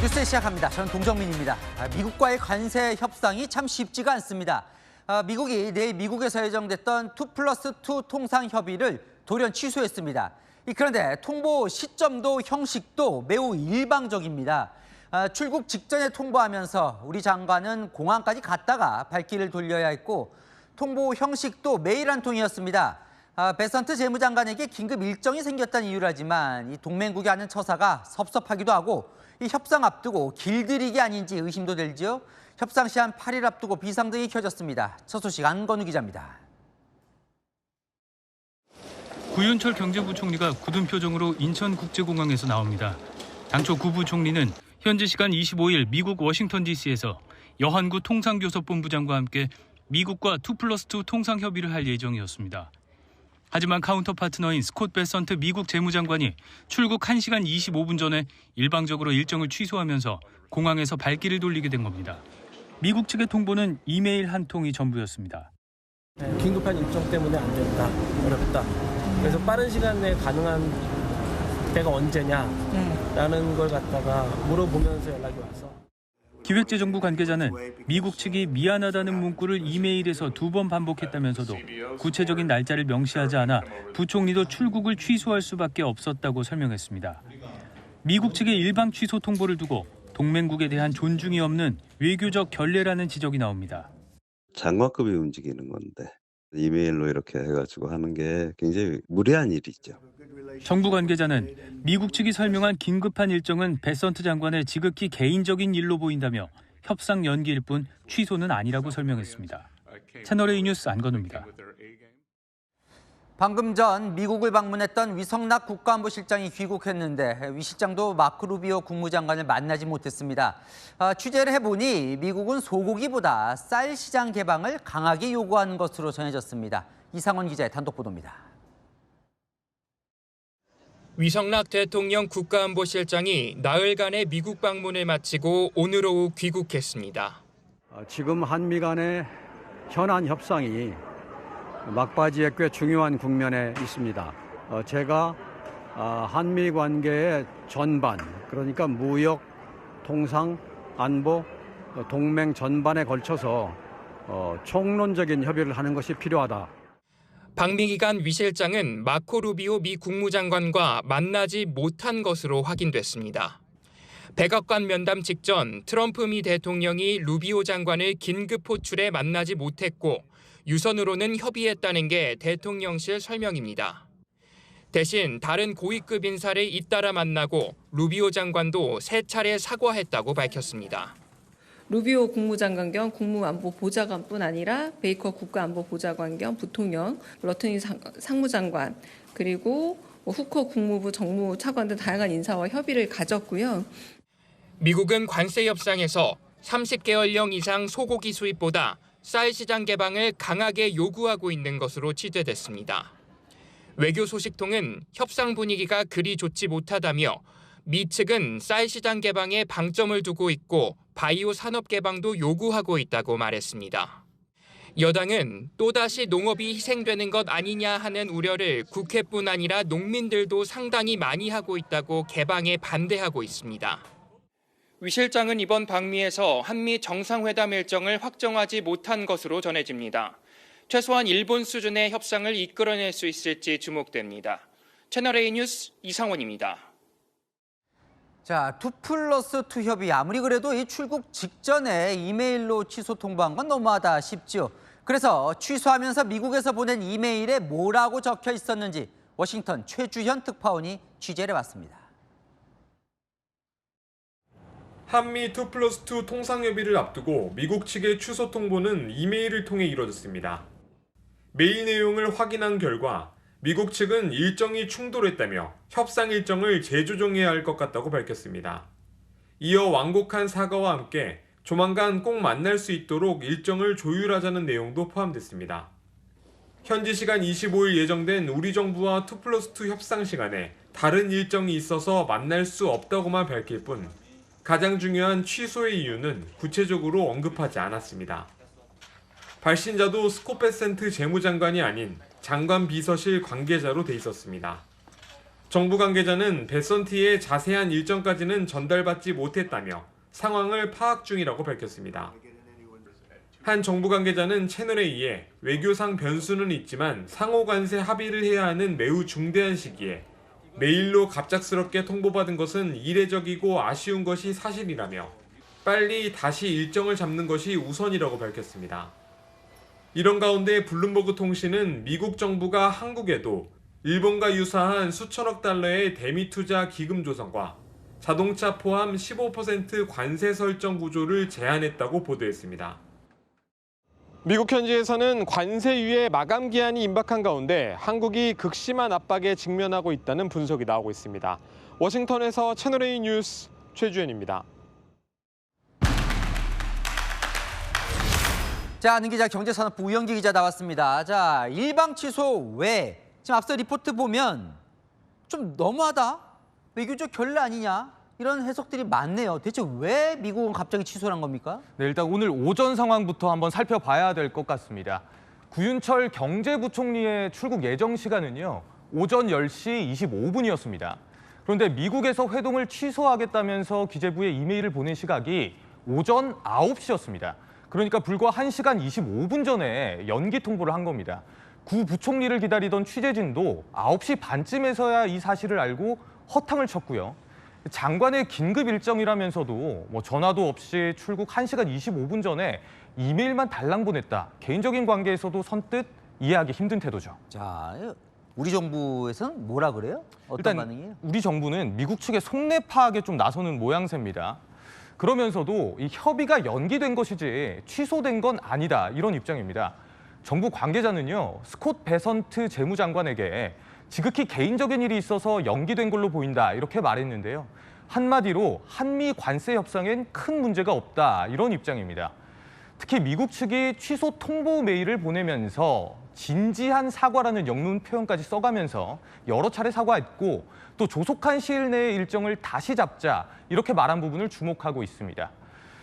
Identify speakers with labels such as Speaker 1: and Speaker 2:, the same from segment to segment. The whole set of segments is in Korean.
Speaker 1: 뉴스 시작합니다. 저는 동정민입니다. 미국과의 관세 협상이 참 쉽지가 않습니다. 미국이 내일 미국에서 예정됐던 2+2 통상 협의를 돌연 취소했습니다. 그런데 통보 시점도 형식도 매우 일방적입니다. 출국 직전에 통보하면서 우리 장관은 공항까지 갔다가 발길을 돌려야 했고 통보 형식도 메일 한 통이었습니다. 베선트 재무장관에게 긴급 일정이 생겼다는 이유라지만 이 동맹국이 하는 처사가 섭섭하기도 하고 이 협상 앞두고 길들이기 아닌지 의심도 들지요. 협상 시한 8일 앞두고 비상등이 켜졌습니다. 첫 소식 안건우 기자입니다.
Speaker 2: 구윤철 경제부총리가 굳은 표정으로 인천국제공항에서 나옵니다. 당초 구 부총리는 현지 시간 25일 미국 워싱턴 DC에서 여한구 통상교섭본부장과 함께 미국과 2+2 통상협의를 할 예정이었습니다. 하지만 카운터 파트너인 스콧 베선트 미국 재무장관이 출국 1시간 25분 전에 일방적으로 일정을 취소하면서 공항에서 발길을 돌리게 된 겁니다. 미국 측의 통보는 이메일 한 통이 전부였습니다.
Speaker 3: 긴급한 일정 때문에 안 된다, 어렵다. 그래서 빠른 시간 내에 가능한 때가 언제냐라는 걸 갖다가 물어보면서 연락이 와서.
Speaker 2: 기획재정부 관계자는 미국 측이 미안하다는 문구를 이메일에서 2번 반복했다면서도 구체적인 날짜를 명시하지 않아 부총리도 출국을 취소할 수밖에 없었다고 설명했습니다. 미국 측의 일방 취소 통보를 두고 동맹국에 대한 존중이 없는 외교적 결례라는 지적이 나옵니다.
Speaker 4: 장관급이 움직이는 건데 이메일로 이렇게 해가지고 하는 게 굉장히 무례한 일이죠.
Speaker 2: 정부 관계자는 미국 측이 설명한 긴급한 일정은 베선트 장관의 지극히 개인적인 일로 보인다며 협상 연기일 뿐 취소는 아니라고 설명했습니다. 채널A 뉴스 안건우입니다.
Speaker 1: 방금 전 미국을 방문했던 위성락 국가안보실장이 귀국했는데 위 실장도 마크 루비오 국무장관을 만나지 못했습니다. 취재를 해보니 미국은 소고기보다 쌀 시장 개방을 강하게 요구하는 것으로 전해졌습니다. 이상원 기자의 단독 보도입니다.
Speaker 5: 위성락 대통령 국가안보실장이 나흘간의 미국 방문을 마치고 오늘 오후 귀국했습니다.
Speaker 6: 지금 한미 간의 현안 협상이 막바지에 꽤 중요한 국면에 있습니다. 제가 한미 관계의 전반, 그러니까 무역, 통상, 안보, 동맹 전반에 걸쳐서 총론적인 협의를 하는 것이 필요하다.
Speaker 5: 방미기간 위 실장은 마코 루비오 미 국무장관과 만나지 못한 것으로 확인됐습니다. 백악관 면담 직전 트럼프 미 대통령이 루비오 장관을 긴급 호출해 만나지 못했고 유선으로는 협의했다는 게 대통령실 설명입니다. 대신 다른 고위급 인사를 잇따라 만나고 루비오 장관도 3차례 사과했다고 밝혔습니다.
Speaker 7: 루비오 국무장관 겸 국무안보보좌관뿐 아니라 베이커 국가안보보좌관 겸 부통령, 러트니 상무장관, 그리고 후커 국무부 정무차관 등 다양한 인사와 협의를 가졌고요.
Speaker 5: 미국은 관세 협상에서 30개월령 이상 소고기 수입보다 쌀 시장 개방을 강하게 요구하고 있는 것으로 취재됐습니다. 외교 소식통은 협상 분위기가 그리 좋지 못하다며 미 측은 쌀 시장 개방에 방점을 두고 있고 바이오 산업 개방도 요구하고 있다고 말했습니다. 여당은 또다시 농업이 희생되는 것 아니냐 하는 우려를 국회뿐 아니라 농민들도 상당히 많이 하고 있다고 개방에 반대하고 있습니다. 위 실장은 이번 방미에서 한미 정상회담 일정을 확정하지 못한 것으로 전해집니다. 최소한 일본 수준의 협상을 이끌어낼 수 있을지 주목됩니다. 채널A 뉴스 이상원입니다.
Speaker 1: 자, 2+2 협의 아무리 그래도 이 출국 직전에 이메일로 취소 통보한 건 너무하다 싶죠. 그래서 취소하면서 미국에서 보낸 이메일에 뭐라고 적혀 있었는지 워싱턴 최주현 특파원이 취재를 해봤습니다.
Speaker 8: 한미 2+2 통상협의를 앞두고 미국 측의 취소 통보는 이메일을 통해 이뤄졌습니다. 메일 내용을 확인한 결과 미국 측은 일정이 충돌했다며 협상 일정을 재조정해야 할 것 같다고 밝혔습니다. 이어 완곡한 사과와 함께 조만간 꼭 만날 수 있도록 일정을 조율하자는 내용도 포함됐습니다. 현지 시간 25일 예정된 우리 정부와 2+2 협상 시간에 다른 일정이 있어서 만날 수 없다고만 밝힐 뿐 가장 중요한 취소의 이유는 구체적으로 언급하지 않았습니다. 발신자도 스콧 베센트 재무장관이 아닌 장관 비서실 관계자로 돼 있었습니다. 정부 관계자는 베선티의 자세한 일정까지는 전달받지 못했다며 상황을 파악 중이라고 밝혔습니다. 한 정부 관계자는 채널A에 외교상 변수는 있지만 상호 관세 합의를 해야 하는 매우 중대한 시기에 메일로 갑작스럽게 통보받은 것은 이례적이고 아쉬운 것이 사실이라며 빨리 다시 일정을 잡는 것이 우선이라고 밝혔습니다. 이런 가운데 블룸버그 통신은 미국 정부가 한국에도 일본과 유사한 수천억 달러의 대미 투자 기금 조성과 자동차 포함 15% 관세 설정 구조를 제안했다고 보도했습니다.
Speaker 9: 미국 현지에서는 관세 유예 마감 기한이 임박한 가운데 한국이 극심한 압박에 직면하고 있다는 분석이 나오고 있습니다. 워싱턴에서 채널A 뉴스 최주현입니다.
Speaker 1: 자, 안 기자, 경제산업부 우영기 기자 나왔습니다. 자, 일방 취소 왜? 지금 앞서 리포트 보면 좀 너무하다, 외교적 결례 아니냐, 이런 해석들이 많네요. 대체 왜 미국은 갑자기 취소를 한 겁니까?
Speaker 10: 네, 일단 오늘 오전 상황부터 한번 살펴봐야 될 것 같습니다. 구윤철 경제부총리의 출국 예정 시간은요, 오전 10시 25분이었습니다. 그런데 미국에서 회동을 취소하겠다면서 기재부에 이메일을 보낸 시각이 오전 9시였습니다. 그러니까 불과 1시간 25분 전에 연기 통보를 한 겁니다. 구 부총리를 기다리던 취재진도 9시 반쯤에서야 이 사실을 알고 허탕을 쳤고요. 장관의 긴급 일정이라면서도 전화도 없이 출국 1시간 25분 전에 이메일만 달랑 보냈다. 개인적인 관계에서도 선뜻 이해하기 힘든 태도죠.
Speaker 1: 자, 우리 정부에서는 뭐라 그래요? 어떤
Speaker 10: 일단
Speaker 1: 반응이에요?
Speaker 10: 우리 정부는 미국 측의 속내 파악에 좀 나서는 모양새입니다. 그러면서도 이 협의가 연기된 것이지 취소된 건 아니다, 이런 입장입니다. 정부 관계자는요, 스콧 베선트 재무장관에게 지극히 개인적인 일이 있어서 연기된 걸로 보인다, 이렇게 말했는데요. 한마디로 한미 관세 협상엔 큰 문제가 없다, 이런 입장입니다. 특히 미국 측이 취소 통보 메일을 보내면서 진지한 사과라는 영문 표현까지 써가면서 여러 차례 사과했고 또 조속한 시일 내에 일정을 다시 잡자, 이렇게 말한 부분을 주목하고 있습니다.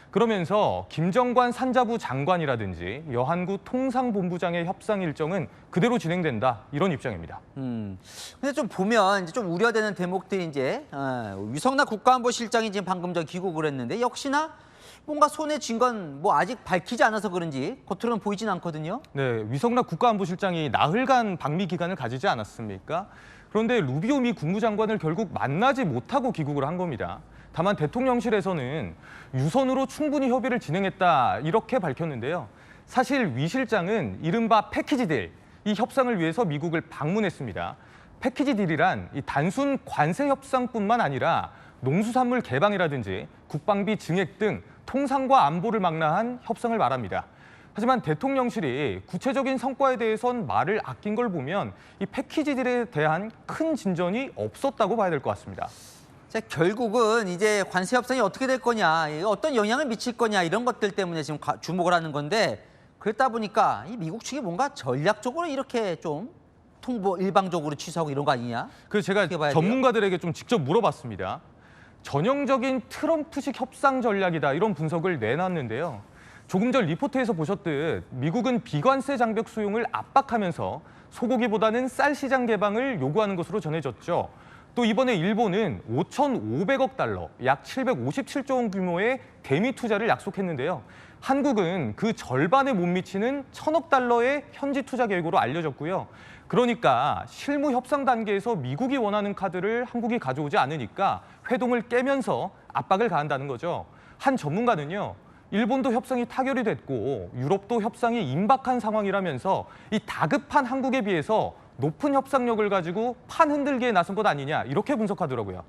Speaker 10: 그러면서 김정관 산자부 장관이라든지 여한구 통상본부장의 협상 일정은 그대로 진행된다, 이런 입장입니다.
Speaker 1: 근데 좀 보면 이제 좀 우려되는 대목들이 이제 유성락 국가안보실장이 지금 방금 전 귀국을 했는데 역시나 뭔가 손에 쥔 건 아직 밝히지 않아서 그런지 겉으로는 보이진 않거든요.
Speaker 10: 네, 위성락 국가안보실장이 나흘간 방미 기간을 가지지 않았습니까? 그런데 루비오 미 국무장관을 결국 만나지 못하고 귀국을 한 겁니다. 다만 대통령실에서는 유선으로 충분히 협의를 진행했다, 이렇게 밝혔는데요. 사실 위 실장은 이른바 패키지 딜, 이 협상을 위해서 미국을 방문했습니다. 패키지 딜이란 이 단순 관세 협상뿐만 아니라 농수산물 개방이라든지 국방비 증액 등 통상과 안보를 망라한 협상을 말합니다. 하지만 대통령실이 구체적인 성과에 대해선 말을 아낀 걸 보면 이 패키지 딜에 대한 큰 진전이 없었다고 봐야 될 것 같습니다.
Speaker 1: 자, 결국은 이제 관세 협상이 어떻게 될 거냐, 어떤 영향을 미칠 거냐, 이런 것들 때문에 지금 주목을 하는 건데, 그랬다 보니까 이 미국 측이 뭔가 전략적으로 이렇게 좀 통보 일방적으로 취소하고 이런 거 아니냐?
Speaker 10: 그래서 제가 전문가들에게 좀 직접 물어봤습니다. 전형적인 트럼프식 협상 전략이다, 이런 분석을 내놨는데요. 조금 전 리포트에서 보셨듯 미국은 비관세 장벽 수용을 압박하면서 소고기보다는 쌀 시장 개방을 요구하는 것으로 전해졌죠. 또 이번에 일본은 5,500억 달러, 약 757조 원 규모의 대미 투자를 약속했는데요. 한국은 그 절반에 못 미치는 1,000억 달러의 현지 투자 계획으로 알려졌고요. 그러니까 실무 협상 단계에서 미국이 원하는 카드를 한국이 가져오지 않으니까 회동을 깨면서 압박을 가한다는 거죠. 한 전문가는요, 일본도 협상이 타결이 됐고 유럽도 협상이 임박한 상황이라면서 이 다급한 한국에 비해서 높은 협상력을 가지고 판 흔들기에 나선 것 아니냐, 이렇게 분석하더라고요.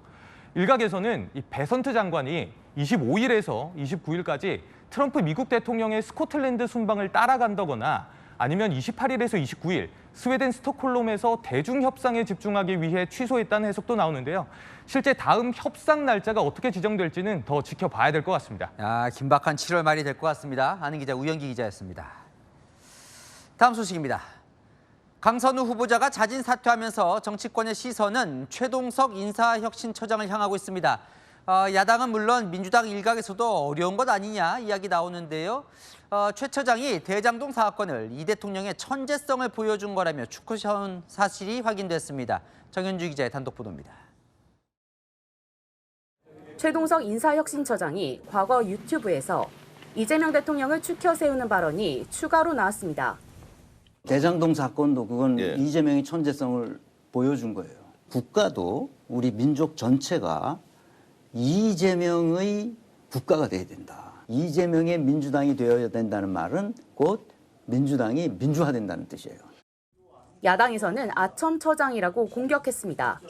Speaker 10: 일각에서는 이 베선트 장관이 25일에서 29일까지 트럼프 미국 대통령의 스코틀랜드 순방을 따라간다거나 아니면 28일에서 29일 스웨덴 스톡홀름에서 대중 협상에 집중하기 위해 취소했다는 해석도 나오는데요. 실제 다음 협상 날짜가 어떻게 지정될지는 더 지켜봐야 될 것 같습니다.
Speaker 1: 긴박한 7월 말이 될 것 같습니다. 아는 기자 우영기 기자였습니다. 다음 소식입니다. 강선우 후보자가 자진 사퇴하면서 정치권의 시선은 최동석 인사혁신처장을 향하고 있습니다. 야당은 물론 민주당 일각에서도 어려운 것 아니냐 이야기 나오는데요. 최 처장이 대장동 사건을 이 대통령의 천재성을 보여준 거라며 축하한 사실이 확인됐습니다. 정현주 기자의 단독 보도입니다.
Speaker 11: 최동석 인사혁신처장이 과거 유튜브에서 이재명 대통령을 추켜 세우는 발언이 추가로 나왔습니다.
Speaker 12: 대장동 사건도 그건 이재명의 천재성을 보여준 거예요. 국가도 우리 민족 전체가 이재명의 국가가 돼야 된다. 이재명의 민주당이 되어야 된다는 말은 곧 민주당이 민주화된다는 뜻이에요.
Speaker 11: 야당에서는 아첨처장이라고 공격했습니다.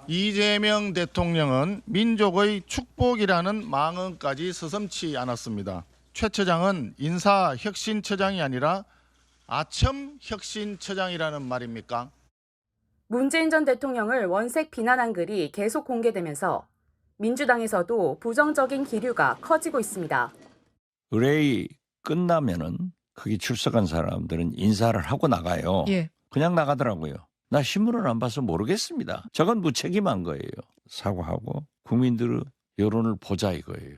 Speaker 13: 이재명 대통령은 민족의 축복이라는 망언까지 서슴지 않았습니다. 최 처장은 인사혁신처장이 아니라 아첨혁신처장이라는 말입니까?
Speaker 11: 문재인 전 대통령을 원색 비난한 글이 계속 공개되면서 민주당에서도 부정적인 기류가 커지고 있습니다.
Speaker 14: 의뢰이 끝나면은 거기 출석한 사람들은 인사를 하고 나가요. 그냥 나가더라고요. 나 신문을 안 봐서 모르겠습니다. 저건 무책임한 거예요. 사과하고 국민들의 여론을 보자 이거예요.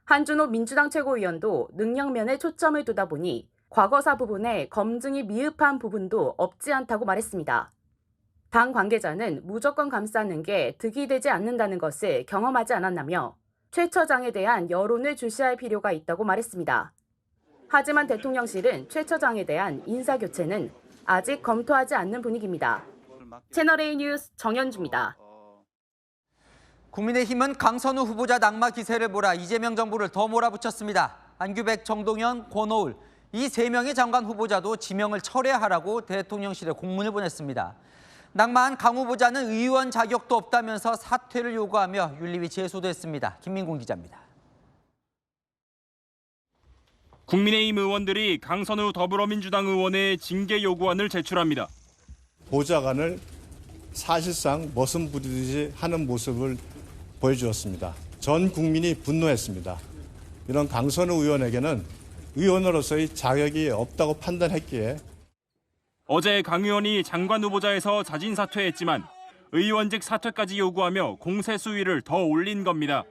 Speaker 11: 한준호 민주당 최고위원도 능력면에 초점을 두다 보니 과거사 부분에 검증이 미흡한 부분도 없지 않다고 말했습니다. 당 관계자는 무조건 감싸는 게 득이 되지 않는다는 것을 경험하지 않았다며 최 처장에 대한 여론을 주시할 필요가 있다고 말했습니다. 하지만 대통령실은 최 처장에 대한 인사교체는 아직 검토하지 않는 분위기입니다. 채널A 뉴스 정현주입니다.
Speaker 1: 국민의힘은 강선우 후보자 낙마 기세를 몰아 이재명 정부를 더 몰아붙였습니다. 안규백, 정동현, 권오을 이 3명의 장관 후보자도 지명을 철회하라고 대통령실에 공문을 보냈습니다. 낙마한 강 후보자는 의원 자격도 없다면서 사퇴를 요구하며 윤리위 제소도 했습니다. 김민곤 기자입니다.
Speaker 15: 국민의힘 의원들이 강선우 더불어민주당 의원의 징계 요구안을 제출합니다.
Speaker 13: 보좌관을 사실상 머슴 부리듯이 하는 모습을 보여주었습니다. 전 국민이 분노했습니다. 이런 강선우 의원에게는 의원으로서의 자격이 없다고 판단했기에
Speaker 15: 어제 강 의원이 장관 후보자에서 자진 사퇴했지만 의원직 사퇴까지 요구하며 공세 수위를 더 올린 겁니다.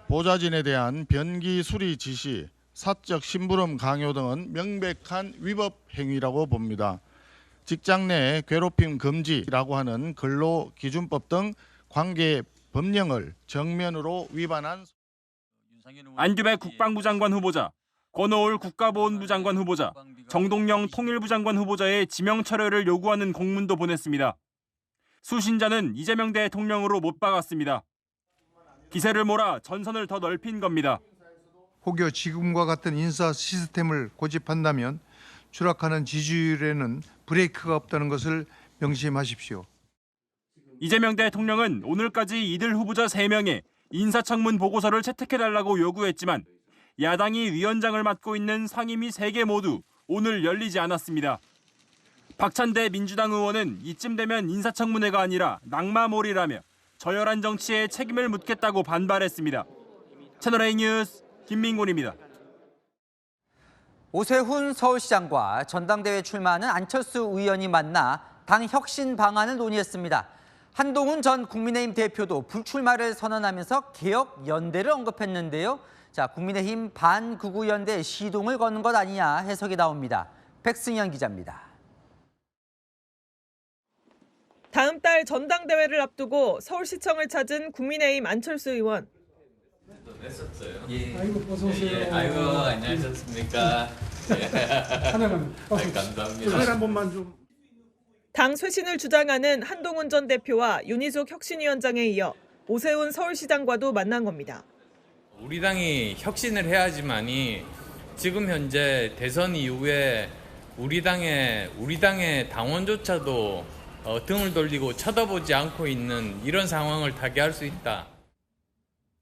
Speaker 13: 보좌진에 대한 변기 수리 지시, 사적 심부름 강요 등은 명백한 위법 행위라고 봅니다. 직장 내 괴롭힘 금지라고 하는 근로기준법 등 관계 법령을 정면으로 위반한
Speaker 15: 안규백 국방부 장관 후보자, 권오을 국가보훈부 장관 후보자, 정동영 통일부 장관 후보자의 지명 철회를 요구하는 공문도 보냈습니다. 수신자는 이재명 대통령으로 못 박았습니다. 기세를 몰아 전선을 더 넓힌 겁니다.
Speaker 16: 혹여 지금과 같은 인사 시스템을 고집한다면 추락하는 지지율에는 브레이크가 없다는 것을 명심하십시오.
Speaker 15: 이재명 대통령은 오늘까지 이들 후보자 3명의 인사청문 보고서를 채택해달라고 요구했지만 야당이 위원장을 맡고 있는 상임위 3개 모두 오늘 열리지 않았습니다. 박찬대 민주당 의원은 이쯤 되면 인사청문회가 아니라 낙마몰이라며 저열한 정치에 책임을 묻겠다고 반발했습니다. 채널A 뉴스 김민곤입니다.
Speaker 1: 오세훈 서울시장과 전당대회 출마하는 안철수 의원이 만나 당 혁신 방안을 논의했습니다. 한동훈 전 국민의힘 대표도 불출마를 선언하면서 개혁 연대를 언급했는데요. 자, 국민의힘 반극우 연대 시동을 거는 것 아니냐 해석이 나옵니다. 백승현 기자입니다.
Speaker 17: 다음 달 전당대회를 앞두고 서울시청을 찾은 국민의힘 안철수 의원.
Speaker 18: 예. 아이고 어서 오세요. 예. 아이고 안녕하셨습니까? 하나만. 감사합니다. 카메라 한 번만 좀.
Speaker 17: 당 쇄신을 주장하는 한동훈 전 대표와 윤희숙 혁신위원장에 이어 오세훈 서울시장과도 만난 겁니다.
Speaker 18: 우리 당이 혁신을 해야지만이 지금 현재 대선 이후에 우리 당의 당원조차도 등을 돌리고 쳐다보지 않고 있는 이런 상황을 타개할 수 있다.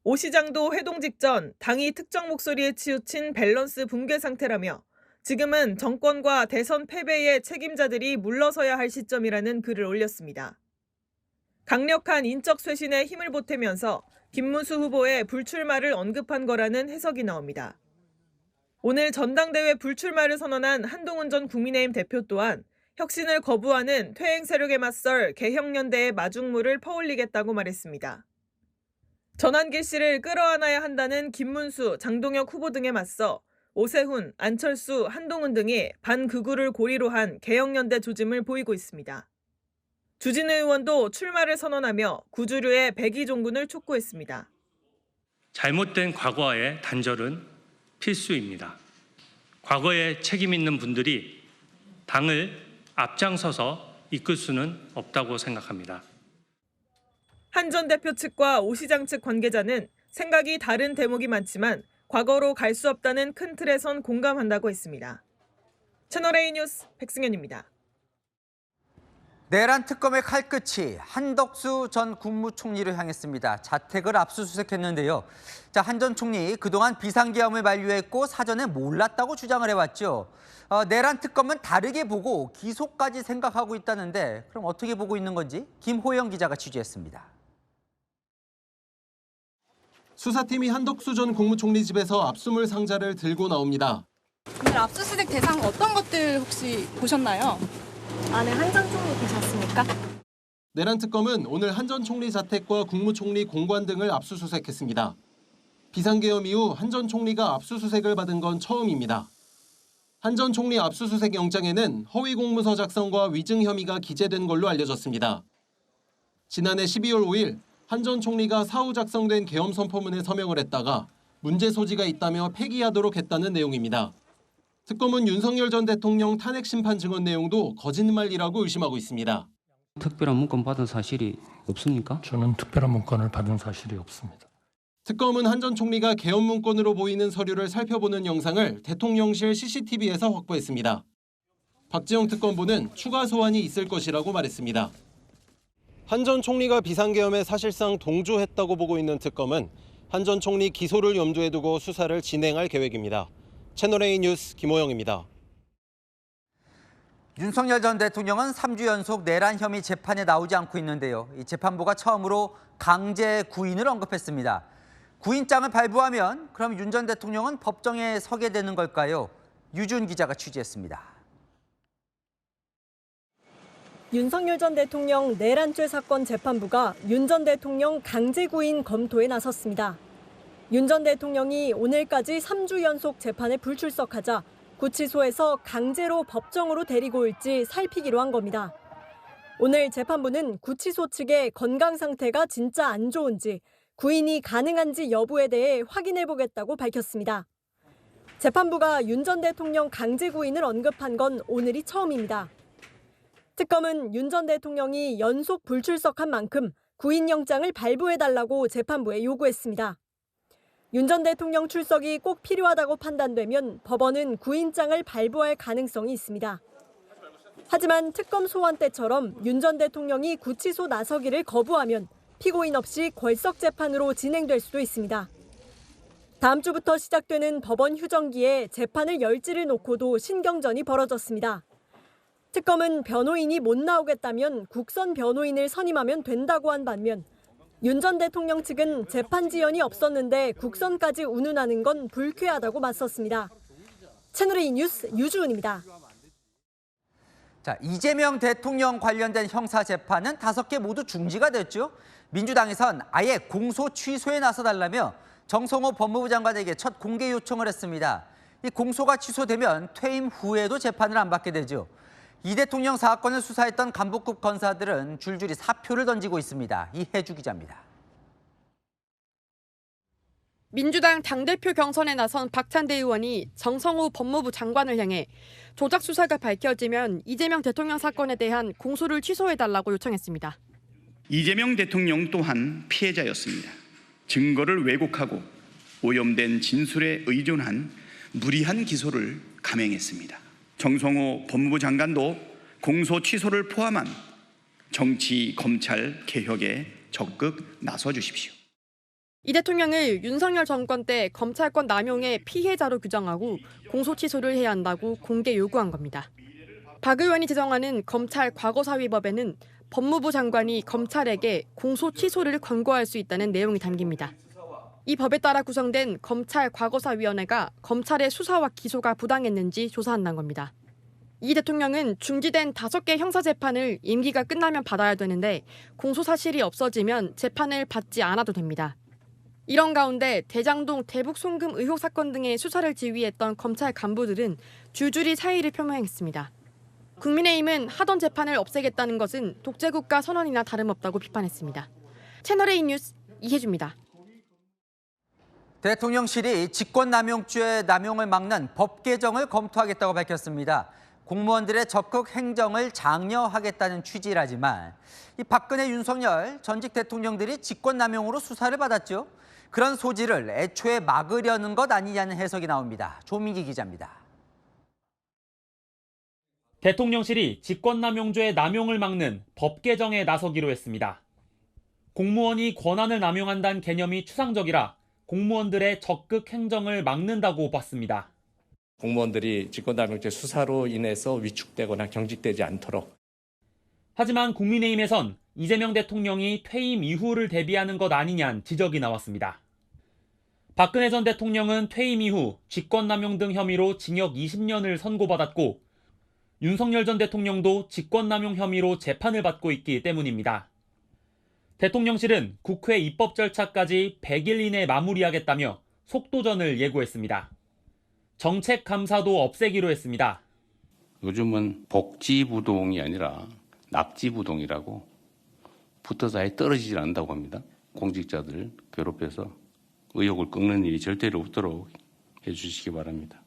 Speaker 17: 오 시장도 회동 직전 당이 특정 목소리에 치우친 밸런스 붕괴 상태라며 지금은 정권과 대선 패배의 책임자들이 물러서야 할 시점이라는 글을 올렸습니다. 강력한 인적 쇄신에 힘을 보태면서 김문수 후보의 불출마를 언급한 거라는 해석이 나옵니다. 오늘 전당대회 불출마를 선언한 한동훈 전 국민의힘 대표 또한 혁신을 거부하는 퇴행 세력에 맞설 개혁연대의 마중물을 퍼올리겠다고 말했습니다. 전환길 씨를 끌어안아야 한다는 김문수, 장동혁 후보 등에 맞서 오세훈, 안철수, 한동훈 등이 반극우를 고리로 한 개혁연대 조짐을 보이고 있습니다. 주진우 의원도 출마를 선언하며 구주류의 백의종군을 촉구했습니다.
Speaker 19: 잘못된 과거와의 단절은 필수입니다. 과거에 책임 있는 분들이 당을 앞장서서 이끌 수는 없다고 생각합니다.
Speaker 17: 한 전 대표 측과 오 시장 측 관계자는 생각이 다른 대목이 많지만 과거로 갈 수 없다는 큰 틀에선 공감한다고 했습니다. 채널A 뉴스 백승현입니다.
Speaker 1: 내란 특검의 칼끝이 한덕수 전 국무총리를 향했습니다. 자택을 압수수색했는데요. 한 전 총리 그동안 비상계엄을 만류했고 사전에 몰랐다고 주장을 해왔죠. 내란 특검은 다르게 보고 기소까지 생각하고 있다는데 그럼 어떻게 보고 있는 건지 김호영 기자가 취재했습니다.
Speaker 20: 수사팀이 한덕수 전 국무총리 집에서 압수물 상자를 들고 나옵니다.
Speaker 21: 오늘 압수수색 대상 어떤 것들 혹시 보셨나요? 안에 한 전 총리 계셨습니까?
Speaker 20: 내란 특검은 오늘 한 전 총리 자택과 국무총리 공관 등을 압수수색했습니다. 비상계엄 이후 한 전 총리가 압수수색을 받은 건 처음입니다. 한 전 총리 압수수색 영장에는 허위 공문서 작성과 위증 혐의가 기재된 걸로 알려졌습니다. 지난해 12월 5일 한 전 총리가 사후 작성된 계엄 선포문에 서명을 했다가 문제 소지가 있다며 폐기하도록 했다는 내용입니다. 특검은 윤석열 전 대통령 탄핵 심판 증언 내용도 거짓말이라고 의심하고 있습니다.
Speaker 22: 특별한 문건 받은 사실이 없습니까?
Speaker 23: 저는 특별한 문건을 받은 사실이 없습니다.
Speaker 20: 특검은 한 전 총리가 계엄 문건으로 보이는 서류를 살펴보는 영상을 대통령실 CCTV에서 확보했습니다. 박지영 특검보는 추가 소환이 있을 것이라고 말했습니다. 한 전 총리가 비상계엄에 사실상 동조했다고 보고 있는 특검은 한 전 총리 기소를 염두에 두고 수사를 진행할 계획입니다. 채널A 뉴스 김호영입니다.
Speaker 1: 윤석열 전 대통령은 3주 연속 내란 혐의 재판에 나오지 않고 있는데요. 이 재판부가 처음으로 강제 구인을 언급했습니다. 구인장을 발부하면 그럼 윤 전 대통령은 법정에 서게 되는 걸까요? 유준 기자가 취재했습니다.
Speaker 24: 윤석열 전 대통령 내란죄 사건 재판부가 윤 전 대통령 강제 구인 검토에 나섰습니다. 윤 전 대통령이 오늘까지 3주 연속 재판에 불출석하자 구치소에서 강제로 법정으로 데리고 올지 살피기로 한 겁니다. 오늘 재판부는 구치소 측의 건강 상태가 진짜 안 좋은지 구인이 가능한지 여부에 대해 확인해보겠다고 밝혔습니다. 재판부가 윤 전 대통령 강제 구인을 언급한 건 오늘이 처음입니다. 특검은 윤 전 대통령이 연속 불출석한 만큼 구인영장을 발부해달라고 재판부에 요구했습니다. 윤 전 대통령 출석이 꼭 필요하다고 판단되면 법원은 구인장을 발부할 가능성이 있습니다. 하지만 특검 소환 때처럼 윤 전 대통령이 구치소 나서기를 거부하면 피고인 없이 궐석 재판으로 진행될 수도 있습니다. 다음 주부터 시작되는 법원 휴정기에 재판을 열지를 놓고도 신경전이 벌어졌습니다. 특검은 변호인이 못 나오겠다면 국선 변호인을 선임하면 된다고 한 반면 윤 전 대통령 측은 재판 지연이 없었는데 국선까지 운운하는 건 불쾌하다고 맞섰습니다. 채널A 뉴스 유주은입니다.
Speaker 1: 이재명 대통령 관련된 형사 재판은 5개 모두 중지가 됐죠. 민주당에선 아예 공소 취소에 나서달라며 정성호 법무부 장관에게 첫 공개 요청을 했습니다. 이 공소가 취소되면 퇴임 후에도 재판을 안 받게 되죠. 이 대통령 사건을 수사했던 간부급 검사들은 줄줄이 사표를 던지고 있습니다. 이혜주 기자입니다.
Speaker 25: 민주당 당대표 경선에 나선 박찬대 의원이 정성호 법무부 장관을 향해 조작 수사가 밝혀지면 이재명 대통령 사건에 대한 공소를 취소해달라고 요청했습니다.
Speaker 26: 이재명 대통령 또한 피해자였습니다. 증거를 왜곡하고 오염된 진술에 의존한 무리한 기소를 감행했습니다. 정성호 법무부 장관도 공소 취소를 포함한 정치 검찰 개혁에 적극 나서 주십시오.
Speaker 25: 이 대통령을 윤석열 정권 때 검찰권 남용의 피해자로 규정하고 공소 취소를 해야 한다고 공개 요구한 겁니다. 박 의원이 제정하는 검찰 과거사위법에는 법무부 장관이 검찰에게 공소 취소를 권고할 수 있다는 내용이 담깁니다. 이 법에 따라 구성된 검찰 과거사위원회가 검찰의 수사와 기소가 부당했는지 조사한다는 겁니다. 이 대통령은 중지된 5개 형사재판을 임기가 끝나면 받아야 되는데 공소 사실이 없어지면 재판을 받지 않아도 됩니다. 이런 가운데 대장동 대북 송금 의혹 사건 등의 수사를 지휘했던 검찰 간부들은 줄줄이 사의를 표명했습니다. 국민의힘은 하던 재판을 없애겠다는 것은 독재국가 선언이나 다름없다고 비판했습니다. 채널A 뉴스 이혜주입니다.
Speaker 1: 대통령실이 직권남용죄 남용을 막는 법 개정을 검토하겠다고 밝혔습니다. 공무원들의 적극 행정을 장려하겠다는 취지라지만 이 박근혜, 윤석열 전직 대통령들이 직권남용으로 수사를 받았죠. 그런 소지를 애초에 막으려는 것 아니냐는 해석이 나옵니다. 조민기 기자입니다.
Speaker 2: 대통령실이 직권남용죄 남용을 막는 법 개정에 나서기로 했습니다. 공무원이 권한을 남용한다는 개념이 추상적이라 공무원들의 적극 행정을 막는다고 봤습니다.
Speaker 3: 공무원들이 직권남용죄 수사로 인해서 위축되거나 경직되지 않도록.
Speaker 2: 하지만 국민의힘에선 이재명 대통령이 퇴임 이후를 대비하는 것 아니냐는 지적이 나왔습니다. 박근혜 전 대통령은 퇴임 이후 직권남용 등 혐의로 징역 20년을 선고받았고 윤석열 전 대통령도 직권남용 혐의로 재판을 받고 있기 때문입니다. 대통령실은 국회 입법 절차까지 100일 이내 마무리하겠다며 속도전을 예고했습니다. 정책 감사도 없애기로 했습니다.
Speaker 4: 요즘은 복지부동이 아니라 낙지부동이라고 붙어서 아예 떨어지질 않는다고 합니다. 공직자들 괴롭혀서 의혹을 꺾는 일이 절대로 없도록 해주시기 바랍니다.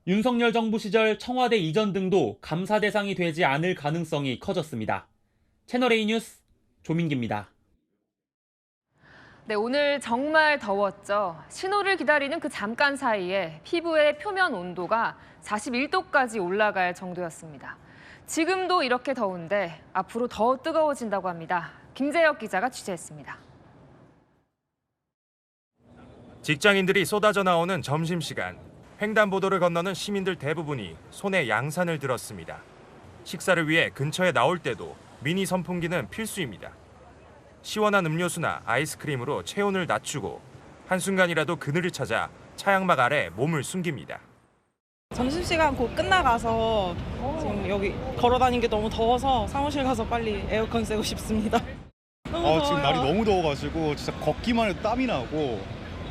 Speaker 2: 윤석열 정부 시절 청와대 이전 등도 감사 대상이 되지 않을 가능성이 커졌습니다. 채널A 뉴스 조민기입니다.
Speaker 5: 네, 오늘 정말 더웠죠. 신호를 기다리는 그 잠깐 사이에 피부의 표면 온도가 41도까지 올라갈 정도였습니다. 지금도 이렇게 더운데 앞으로 더 뜨거워진다고 합니다. 김재혁 기자가 취재했습니다.
Speaker 8: 직장인들이 쏟아져 나오는 점심시간. 횡단보도를 건너는 시민들 대부분이 손에 양산을 들었습니다. 식사를 위해 근처에 나올 때도 미니 선풍기는 필수입니다. 시원한 음료수나 아이스크림으로 체온을 낮추고 한순간이라도 그늘을 찾아 차양막 아래 몸을 숨깁니다.
Speaker 6: 점심시간 곧 끝나가서 지금 여기 걸어다니는 게 너무 더워서 사무실 가서 빨리 에어컨 쐬고 싶습니다.
Speaker 7: 지금 날이 너무 더워가지고 진짜 걷기만 해도 땀이 나고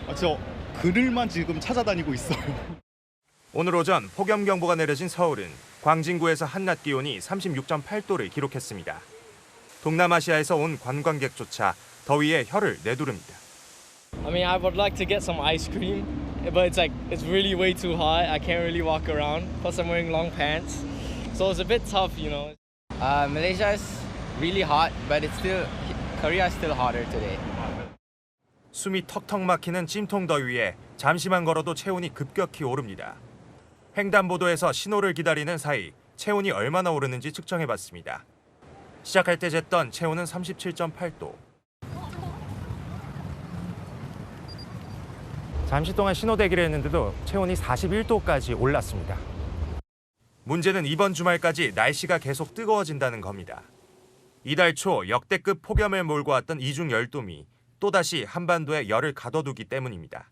Speaker 7: 진짜 그늘만 지금 찾아다니고 있어요.
Speaker 8: 오늘 오전 폭염경보가 내려진 서울은 광진구에서 한낮 기온이 36.8도를 기록했습니다. 동남아시아에서 온 관광객조차 더위에 혀를 내두릅니다.
Speaker 27: I mean, I would like to get some ice cream, but it's really way too hot. I can't really walk around. Plus, I'm wearing long pants, so it's a bit tough, you know.
Speaker 28: Malaysia is really hot, but Korea is still hotter today.
Speaker 8: 숨이 턱턱 막히는 찜통 더위에 잠시만 걸어도 체온이 급격히 오릅니다. 횡단보도에서 신호를 기다리는 사이 체온이 얼마나 오르는지 측정해봤습니다. 시작할 때 쟀던 체온은 37.8도. 잠시 동안 신호 대기를 했는데도 체온이 41도까지 올랐습니다. 문제는 이번 주말까지 날씨가 계속 뜨거워진다는 겁니다. 이달 초 역대급 폭염을 몰고 왔던 이중 열돔이 또다시 한반도에 열을 가둬두기 때문입니다.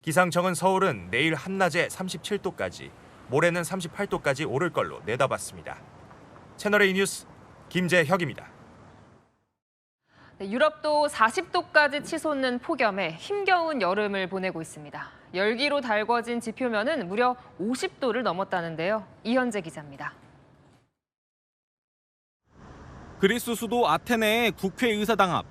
Speaker 8: 기상청은 서울은 내일 한낮에 37도까지, 모레는 38도까지 오를 걸로 내다봤습니다. 채널A 뉴스 김재혁입니다.
Speaker 5: 네, 유럽도 40도까지 치솟는 폭염에 힘겨운 여름을 보내고 있습니다. 열기로 달궈진 지표면은 무려 50도를 넘었다는데요. 이현재 기자입니다.
Speaker 15: 그리스 수도 아테네의 국회의사당 앞.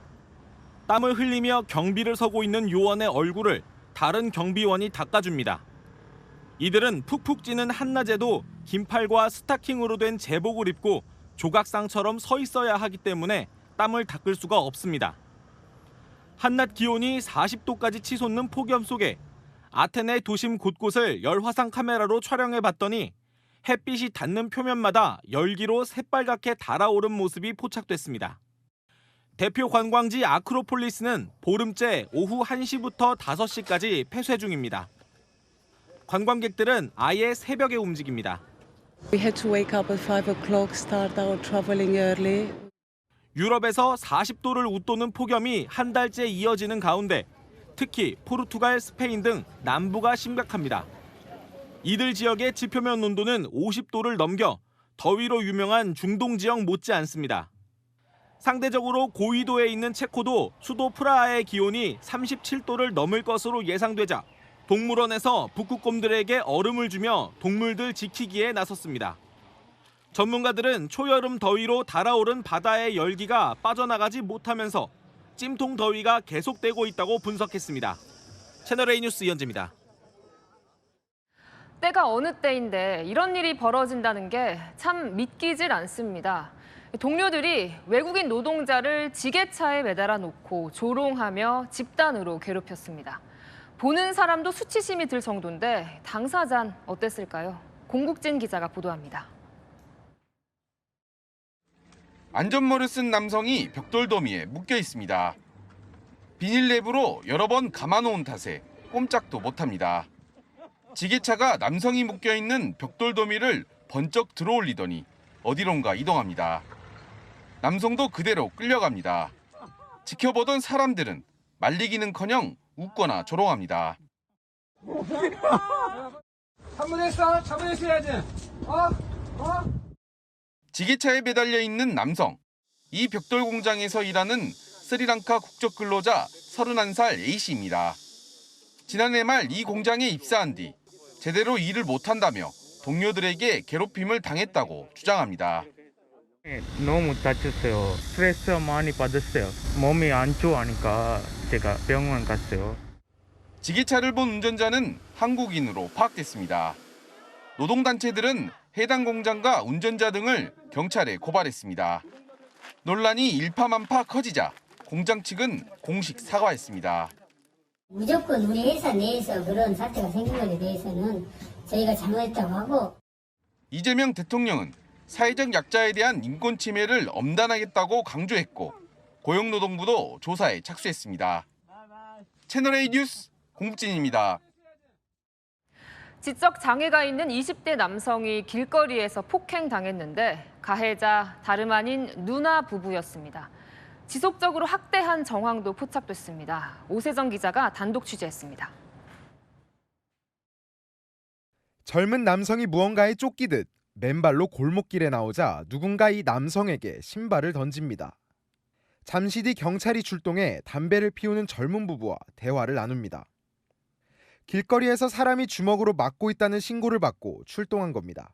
Speaker 15: 땀을 흘리며 경비를 서고 있는 요원의 얼굴을 다른 경비원이 닦아줍니다. 이들은 푹푹 찌는 한낮에도 긴팔과 스타킹으로 된 제복을 입고 조각상처럼 서 있어야 하기 때문에 땀을 닦을 수가 없습니다. 한낮 기온이 40도까지 치솟는 폭염 속에 아테네 도심 곳곳을 열화상 카메라로 촬영해 봤더니 햇빛이 닿는 표면마다 열기로 새빨갛게 달아오른 모습이 포착됐습니다. 대표 관광지 아크로폴리스는 보름째 오후 1시부터 5시까지 폐쇄 중입니다. 관광객들은 아예 새벽에 움직입니다.
Speaker 29: We had to wake up at 5 o'clock, start our traveling early.
Speaker 15: 유럽에서 40도를 웃도는 폭염이 한 달째 이어지는 가운데 특히 포르투갈, 스페인 등 남부가 심각합니다. 이들 지역의 지표면 온도는 50도를 넘겨 더위로 유명한 중동 지역 못지 않습니다. 상대적으로 고위도에 있는 체코도 수도 프라하의 기온이 37도를 넘을 것으로 예상되자 동물원에서 북극곰들에게 얼음을 주며 동물들 지키기에 나섰습니다. 전문가들은 초여름 더위로 달아오른 바다의 열기가 빠져나가지 못하면서 찜통 더위가 계속되고 있다고 분석했습니다. 채널A 뉴스 이현재입니다.
Speaker 5: 때가 어느 때인데 이런 일이 벌어진다는 게 참 믿기질 않습니다. 동료들이 외국인 노동자를 지게차에 매달아 놓고 조롱하며 집단으로 괴롭혔습니다. 보는 사람도 수치심이 들 정도인데 당사자는 어땠을까요? 공국진 기자가 보도합니다.
Speaker 9: 안전모를 쓴 남성이 벽돌 더미에 묶여 있습니다. 비닐랩으로 여러 번 감아놓은 탓에 꼼짝도 못합니다. 지게차가 남성이 묶여있는 벽돌 더미를 번쩍 들어올리더니 어디론가 이동합니다. 남성도 그대로 끌려갑니다. 지켜보던 사람들은 말리기는커녕 웃거나 조롱합니다. 차분했어야지. 지게차에 매달려 있는 남성. 이 벽돌 공장에서 일하는 스리랑카 국적 근로자 31살 A씨입니다. 지난해 말 이 공장에 입사한 뒤 제대로 일을 못한다며 동료들에게 괴롭힘을 당했다고 주장합니다.
Speaker 10: 너무 다쳤어요. 스트레스 많이 받았어요. 몸이 안 좋아하니까 제가 병원 갔어요.
Speaker 9: 지게차를 본 운전자는 한국인으로 파악됐습니다. 노동단체들은 해당 공장과 운전자 등을 경찰에 고발했습니다. 논란이 일파만파 커지자 공장 측은 공식 사과했습니다.
Speaker 11: 무조건 우리 회사 내에서 그런 사태가 생긴 것에 대해서는 저희가 잘못했다고 하고,
Speaker 9: 이재명 대통령은 사회적 약자에 대한 인권 침해를 엄단하겠다고 강조했고 고용노동부도 조사에 착수했습니다. 채널A 뉴스 공국진입니다.
Speaker 5: 지적 장애가 있는 20대 남성이 길거리에서 폭행당했는데 가해자 다름 아닌 누나 부부였습니다. 지속적으로 학대한 정황도 포착됐습니다. 오세정 기자가 단독 취재했습니다.
Speaker 12: 젊은 남성이 무언가에 쫓기듯 맨발로 골목길에 나오자 누군가 이 남성에게 신발을 던집니다. 잠시 뒤 경찰이 출동해 담배를 피우는 젊은 부부와 대화를 나눕니다. 길거리에서 사람이 주먹으로 맞고 있다는 신고를 받고 출동한 겁니다.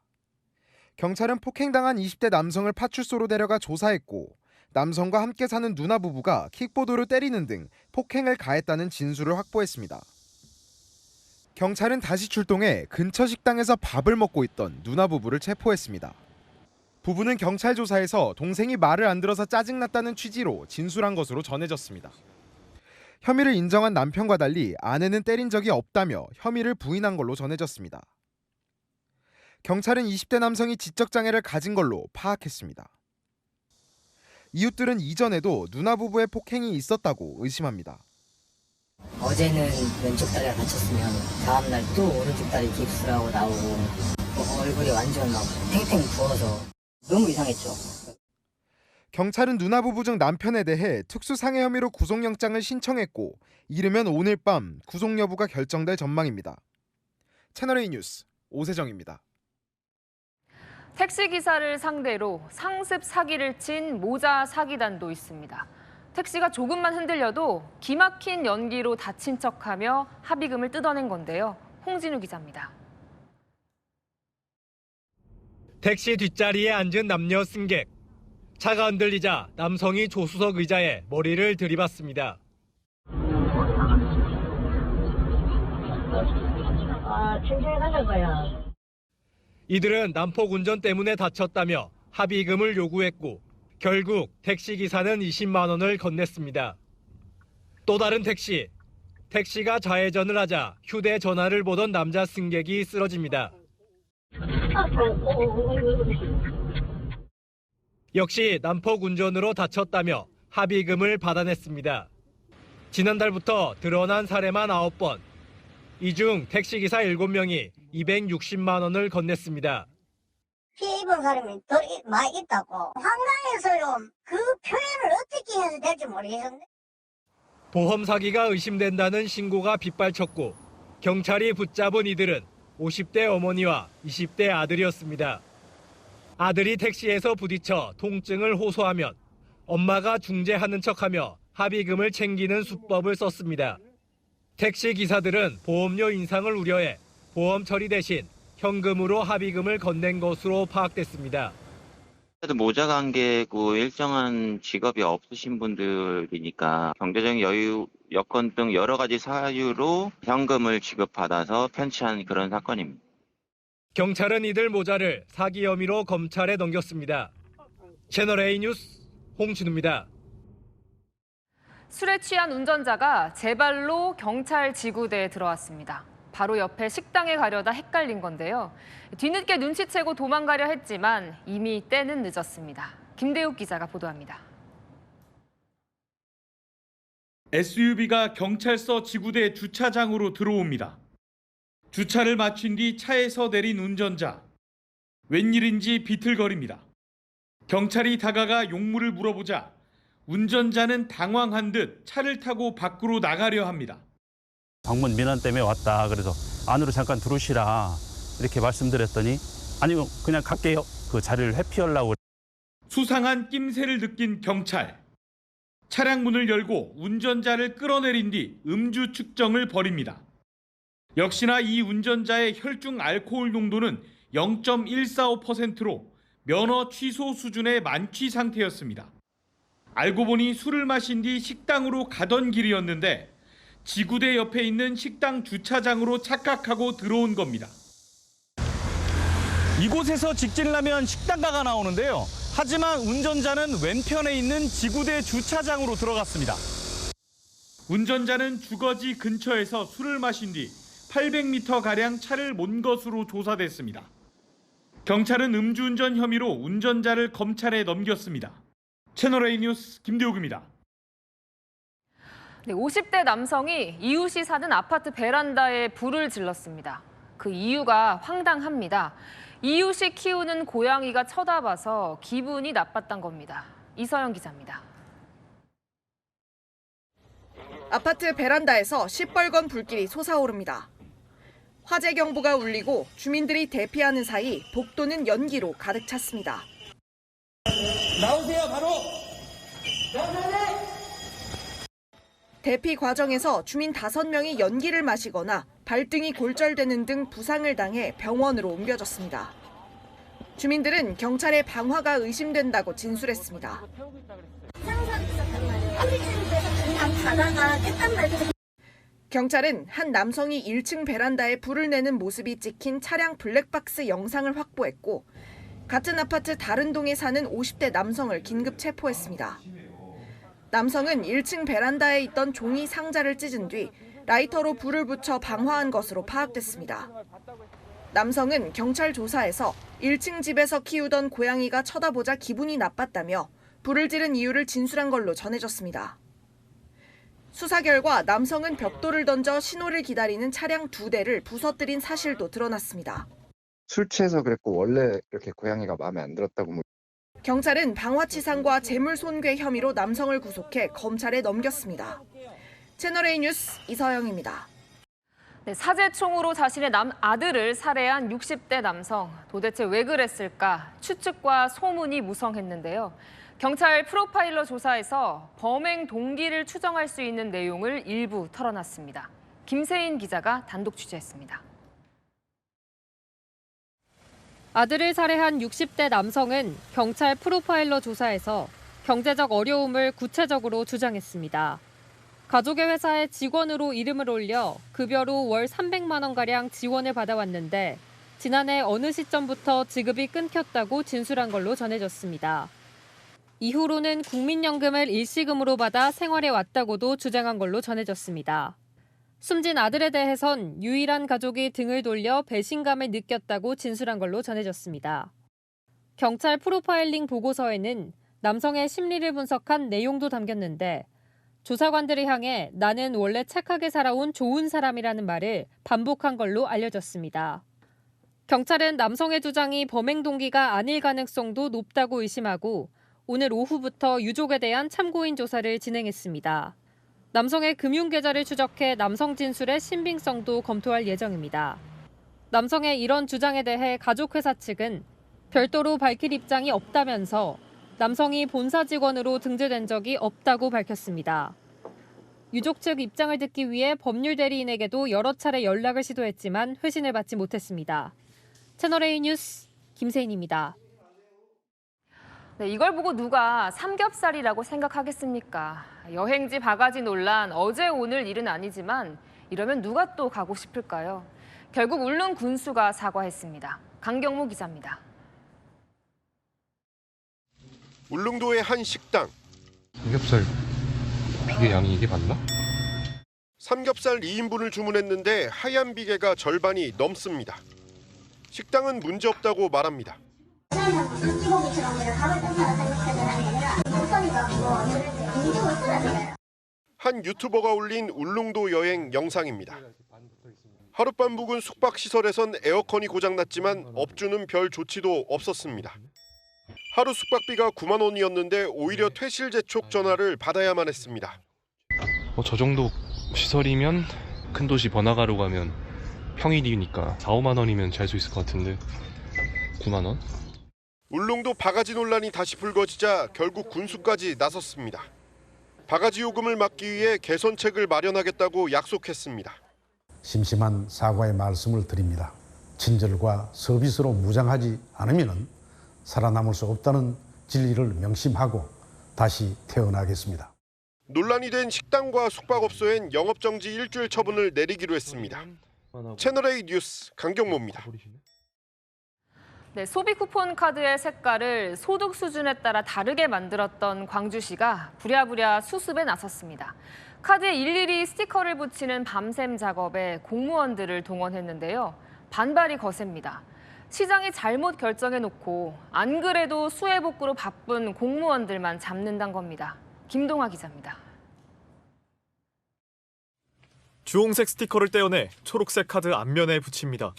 Speaker 12: 경찰은 폭행당한 20대 남성을 파출소로 데려가 조사했고 남성과 함께 사는 누나 부부가 킥보드로 때리는 등 폭행을 가했다는 진술을 확보했습니다. 경찰은 다시 출동해 근처 식당에서 밥을 먹고 있던 누나 부부를 체포했습니다. 부부는 경찰 조사에서 동생이 말을 안 들어서 짜증났다는 취지로 진술한 것으로 전해졌습니다. 혐의를 인정한 남편과 달리 아내는 때린 적이 없다며 혐의를 부인한 걸로 전해졌습니다. 경찰은 20대 남성이 지적장애를 가진 걸로 파악했습니다. 이웃들은 이전에도 누나 부부의 폭행이 있었다고 의심합니다.
Speaker 11: 어제는 왼쪽 다리가 다쳤으면 다음날 또 오른쪽 다리 깁스를 하고 나오고 얼굴이 완전 막 탱탱 부어서 너무 이상했죠.
Speaker 12: 경찰은 누나 부부 중 남편에 대해 특수상해 혐의로 구속영장을 신청했고 이르면 오늘 밤 구속 여부가 결정될 전망입니다. 채널A 뉴스 오세정입니다.
Speaker 5: 택시기사를 상대로 상습 사기를 친 모자 사기단도 있습니다. 택시가 조금만 흔들려도 기막힌 연기로 다친 척하며 합의금을 뜯어낸 건데요. 홍진우 기자입니다.
Speaker 13: 택시 뒷자리에 앉은 남녀 승객. 차가 흔들리자 남성이 조수석 의자에 머리를 들이받습니다.
Speaker 11: 천천히 가자고요.
Speaker 13: 이들은 난폭 운전 때문에 다쳤다며 합의금을 요구했고 결국 택시기사는 20만 원을 건넸습니다. 또 다른 택시. 택시가 좌회전을 하자 휴대전화를 보던 남자 승객이 쓰러집니다. 역시 난폭 운전으로 다쳤다며 합의금을 받아냈습니다. 지난달부터 드러난 사례만 9번. 이 중 택시기사 7명이 260만 원을 건넸습니다.
Speaker 11: 피해 입은 사람이 더 많이 있다고. 한강에서요. 그 표현을 어떻게 해야 될지 모르겠는데.
Speaker 13: 보험 사기가 의심된다는 신고가 빗발쳤고 경찰이 붙잡은 이들은 50대 어머니와 20대 아들이었습니다. 아들이 택시에서 부딪혀 통증을 호소하면 엄마가 중재하는 척하며 합의금을 챙기는 수법을 썼습니다. 택시 기사들은 보험료 인상을 우려해 보험 처리 대신 현금으로 합의금을 건넨 것으로 파악됐습니다.
Speaker 14: 모자 관계고 일정한 직업이 없으신 분들이니까 경제적인 여유, 여건 등 여러 가지 사유로 현금을 지급받아서 편취한 그런 사건입니다.
Speaker 13: 경찰은 이들 모자를 사기 혐의로 검찰에 넘겼습니다. 채널A 뉴스 홍진우입니다.
Speaker 5: 술에 취한 운전자가 제 발로 경찰 지구대에 들어왔습니다. 바로 옆에 식당에 가려다 헷갈린 건데요. 뒤늦게 눈치채고 도망가려 했지만 이미 때는 늦었습니다. 김대욱 기자가 보도합니다.
Speaker 16: SUV가 경찰서 지구대 주차장으로 들어옵니다. 주차를 마친 뒤 차에서 내린 운전자. 웬일인지 비틀거립니다. 경찰이 다가가 용무를 물어보자 운전자는 당황한 듯 차를 타고 밖으로 나가려 합니다.
Speaker 17: 방문 민원 때문에 왔다. 그래서 안으로 잠깐 들어오시라 이렇게 말씀드렸더니 아니요 그냥 갈게요. 그 자리를 회피하려고.
Speaker 16: 수상한 낌새를 느낀 경찰. 차량 문을 열고 운전자를 끌어내린 뒤 음주 측정을 벌입니다. 역시나 이 운전자의 혈중 알코올 농도는 0.145%로 면허 취소 수준의 만취 상태였습니다. 알고 보니 술을 마신 뒤 식당으로 가던 길이었는데 지구대 옆에 있는 식당 주차장으로 착각하고 들어온 겁니다.
Speaker 18: 이곳에서 직진을 하면 식당가가 나오는데요. 하지만 운전자는 왼편에 있는 지구대 주차장으로 들어갔습니다.
Speaker 16: 운전자는 주거지 근처에서 술을 마신 뒤 800m가량 차를 몬 것으로 조사됐습니다. 경찰은 음주운전 혐의로 운전자를 검찰에 넘겼습니다. 채널A 뉴스 김대욱입니다.
Speaker 5: 50대 남성이 이웃이 사는 아파트 베란다에 불을 질렀습니다. 그 이유가 황당합니다. 이웃이 키우는 고양이가 쳐다봐서 기분이 나빴던 겁니다. 이서영 기자입니다.
Speaker 19: 아파트 베란다에서 시뻘건 불길이 솟아오릅니다. 화재 경보가 울리고 주민들이 대피하는 사이 복도는 연기로 가득 찼습니다.
Speaker 18: 나오세요, 바로!
Speaker 19: 대피 과정에서 주민 5명이 연기를 마시거나 발등이 골절되는 등 부상을 당해 병원으로 옮겨졌습니다. 주민들은 경찰의 방화가 의심된다고 진술했습니다. 경찰은 한 남성이 1층 베란다에 불을 내는 모습이 찍힌 차량 블랙박스 영상을 확보했고 같은 아파트 다른 동에 사는 50대 남성을 긴급 체포했습니다. 남성은 1층 베란다에 있던 종이 상자를 찢은 뒤 라이터로 불을 붙여 방화한 것으로 파악됐습니다. 남성은 경찰 조사에서 1층 집에서 키우던 고양이가 쳐다보자 기분이 나빴다며 불을 지른 이유를 진술한 걸로 전해졌습니다. 수사 결과 남성은 벽돌을 던져 신호를 기다리는 차량 2대를 부서뜨린 사실도 드러났습니다.
Speaker 20: 술 취해서 그랬고 원래 이렇게 고양이가 마음에 안 들었다고.
Speaker 19: 경찰은 방화치상과 재물손괴 혐의로 남성을 구속해 검찰에 넘겼습니다. 채널A 뉴스 이서영입니다.
Speaker 5: 사제총으로 자신의 아들을 살해한 60대 남성. 도대체 왜 그랬을까? 추측과 소문이 무성했는데요. 경찰 프로파일러 조사에서 범행 동기를 추정할 수 있는 내용을 일부 털어놨습니다. 김세인 기자가 단독 취재했습니다.
Speaker 21: 아들을 살해한 60대 남성은 경찰 프로파일러 조사에서 경제적 어려움을 구체적으로 주장했습니다. 가족의 회사에 직원으로 이름을 올려 급여로 월 300만 원가량 지원을 받아왔는데 지난해 어느 시점부터 지급이 끊겼다고 진술한 걸로 전해졌습니다. 이후로는 국민연금을 일시금으로 받아 생활해 왔다고도 주장한 걸로 전해졌습니다. 숨진 아들에 대해선 유일한 가족이 등을 돌려 배신감을 느꼈다고 진술한 걸로 전해졌습니다. 경찰 프로파일링 보고서에는 남성의 심리를 분석한 내용도 담겼는데 조사관들을 향해 나는 원래 착하게 살아온 좋은 사람이라는 말을 반복한 걸로 알려졌습니다. 경찰은 남성의 주장이 범행 동기가 아닐 가능성도 높다고 의심하고 오늘 오후부터 유족에 대한 참고인 조사를 진행했습니다. 남성의 금융계좌를 추적해 남성 진술의 신빙성도 검토할 예정입니다. 남성의 이런 주장에 대해 가족회사 측은 별도로 밝힐 입장이 없다면서 남성이 본사 직원으로 등재된 적이 없다고 밝혔습니다. 유족 측 입장을 듣기 위해 법률 대리인에게도 여러 차례 연락을 시도했지만 회신을 받지 못했습니다. 채널A 뉴스 김세인입니다.
Speaker 5: 네, 이걸 보고 누가 삼겹살이라고 생각하겠습니까? 여행지 바가지 논란 어제 오늘 일은 아니지만 이러면 누가 또 가고 싶을까요? 결국 울릉 군수가 사과했습니다. 강경모 기자입니다.
Speaker 1: 울릉도의 한 식당.
Speaker 2: 삼겹살 비계 양이 이게 맞나?
Speaker 1: 삼겹살 2인분을 주문했는데 하얀 비계가 절반이 넘습니다. 식당은 문제없다고 말합니다. 한 유튜버가 올린 울릉도 여행 영상입니다. 하룻밤 묵은 숙박시설에선 에어컨이 고장났지만 업주는 별 조치도 없었습니다. 하루 숙박비가 9만 원이었는데 오히려 퇴실 재촉 전화를 받아야만 했습니다.
Speaker 2: 저 정도 시설이면 큰 도시 번화가로 가면 평일이니까 4, 5만 원이면 잘 수 있을 것 같은데 9만 원?
Speaker 1: 울릉도 바가지 논란이 다시 불거지자 결국 군수까지 나섰습니다. 바가지 요금을 막기 위해 개선책을 마련하겠다고 약속했습니다.
Speaker 3: 심심한 사과의 말씀을 드립니다. 친절과 서비스로 무장하지 않으면 살아남을 수 없다는 진리를 명심하고 다시 태어나겠습니다.
Speaker 1: 논란이 된 식당과 숙박업소엔 영업정지 일주일 처분을 내리기로 했습니다. 채널A 뉴스 강경모입니다.
Speaker 5: 네, 소비 쿠폰 카드의 색깔을 소득 수준에 따라 다르게 만들었던 광주시가 부랴부랴 수습에 나섰습니다. 카드에 일일이 스티커를 붙이는 밤샘 작업에 공무원들을 동원했는데요. 반발이 거셉니다. 시장이 잘못 결정해놓고 안 그래도 수해 복구로 바쁜 공무원들만 잡는단 겁니다. 김동아 기자입니다.
Speaker 4: 주홍색 스티커를 떼어내 초록색 카드 앞면에 붙입니다.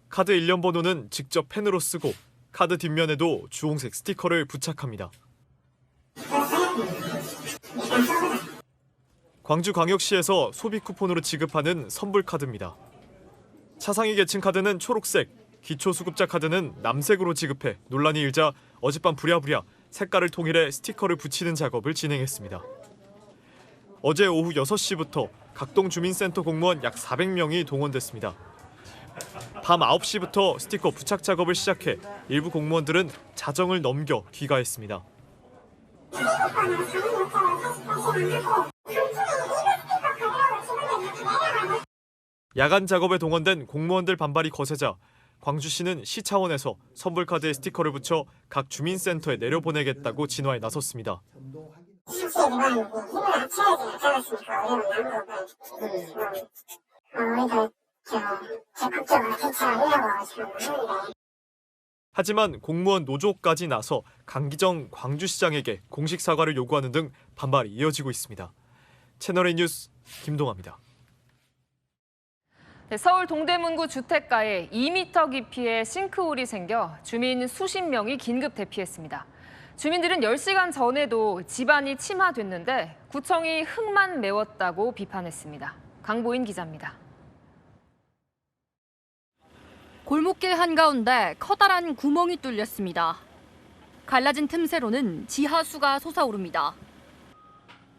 Speaker 4: 카드 일련 번호는 직접 펜으로 쓰고 카드 뒷면에도 주홍색 스티커를 부착합니다. 광주광역시에서 소비 쿠폰으로 지급하는 선불 카드입니다. 차상위 계층 카드는 초록색, 기초수급자 카드는 남색으로 지급해 논란이 일자 어젯밤 부랴부랴 색깔을 통일해 스티커를 붙이는 작업을 진행했습니다. 어제 오후 6시부터 각동 주민센터 공무원 약 400명이 동원됐습니다. 밤 9시부터 스티커 부착 작업을 시작해 일부 공무원들은 자정을 넘겨 귀가했습니다. 야간 작업에 동원된 공무원들 반발이 거세자 광주시는 시 차원에서 선불카드에 스티커를 붙여 각 주민센터에 내려보내겠다고 진화에 나섰습니다. 하지만 공무원 노조까지 나서 강기정 광주시장에게 공식 사과를 요구하는 등 반발이 이어지고 있습니다. 채널A 뉴스 김동아입니다.
Speaker 5: 네, 서울 동대문구 주택가에 2m 깊이의 싱크홀이 생겨 주민 수십 명이 긴급 대피했습니다. 주민들은 10시간 전에도 집안이 침하됐는데 구청이 흙만 메웠다고 비판했습니다. 강보인 기자입니다.
Speaker 22: 골목길 한가운데 커다란 구멍이 뚫렸습니다. 갈라진 틈새로는 지하수가 솟아오릅니다.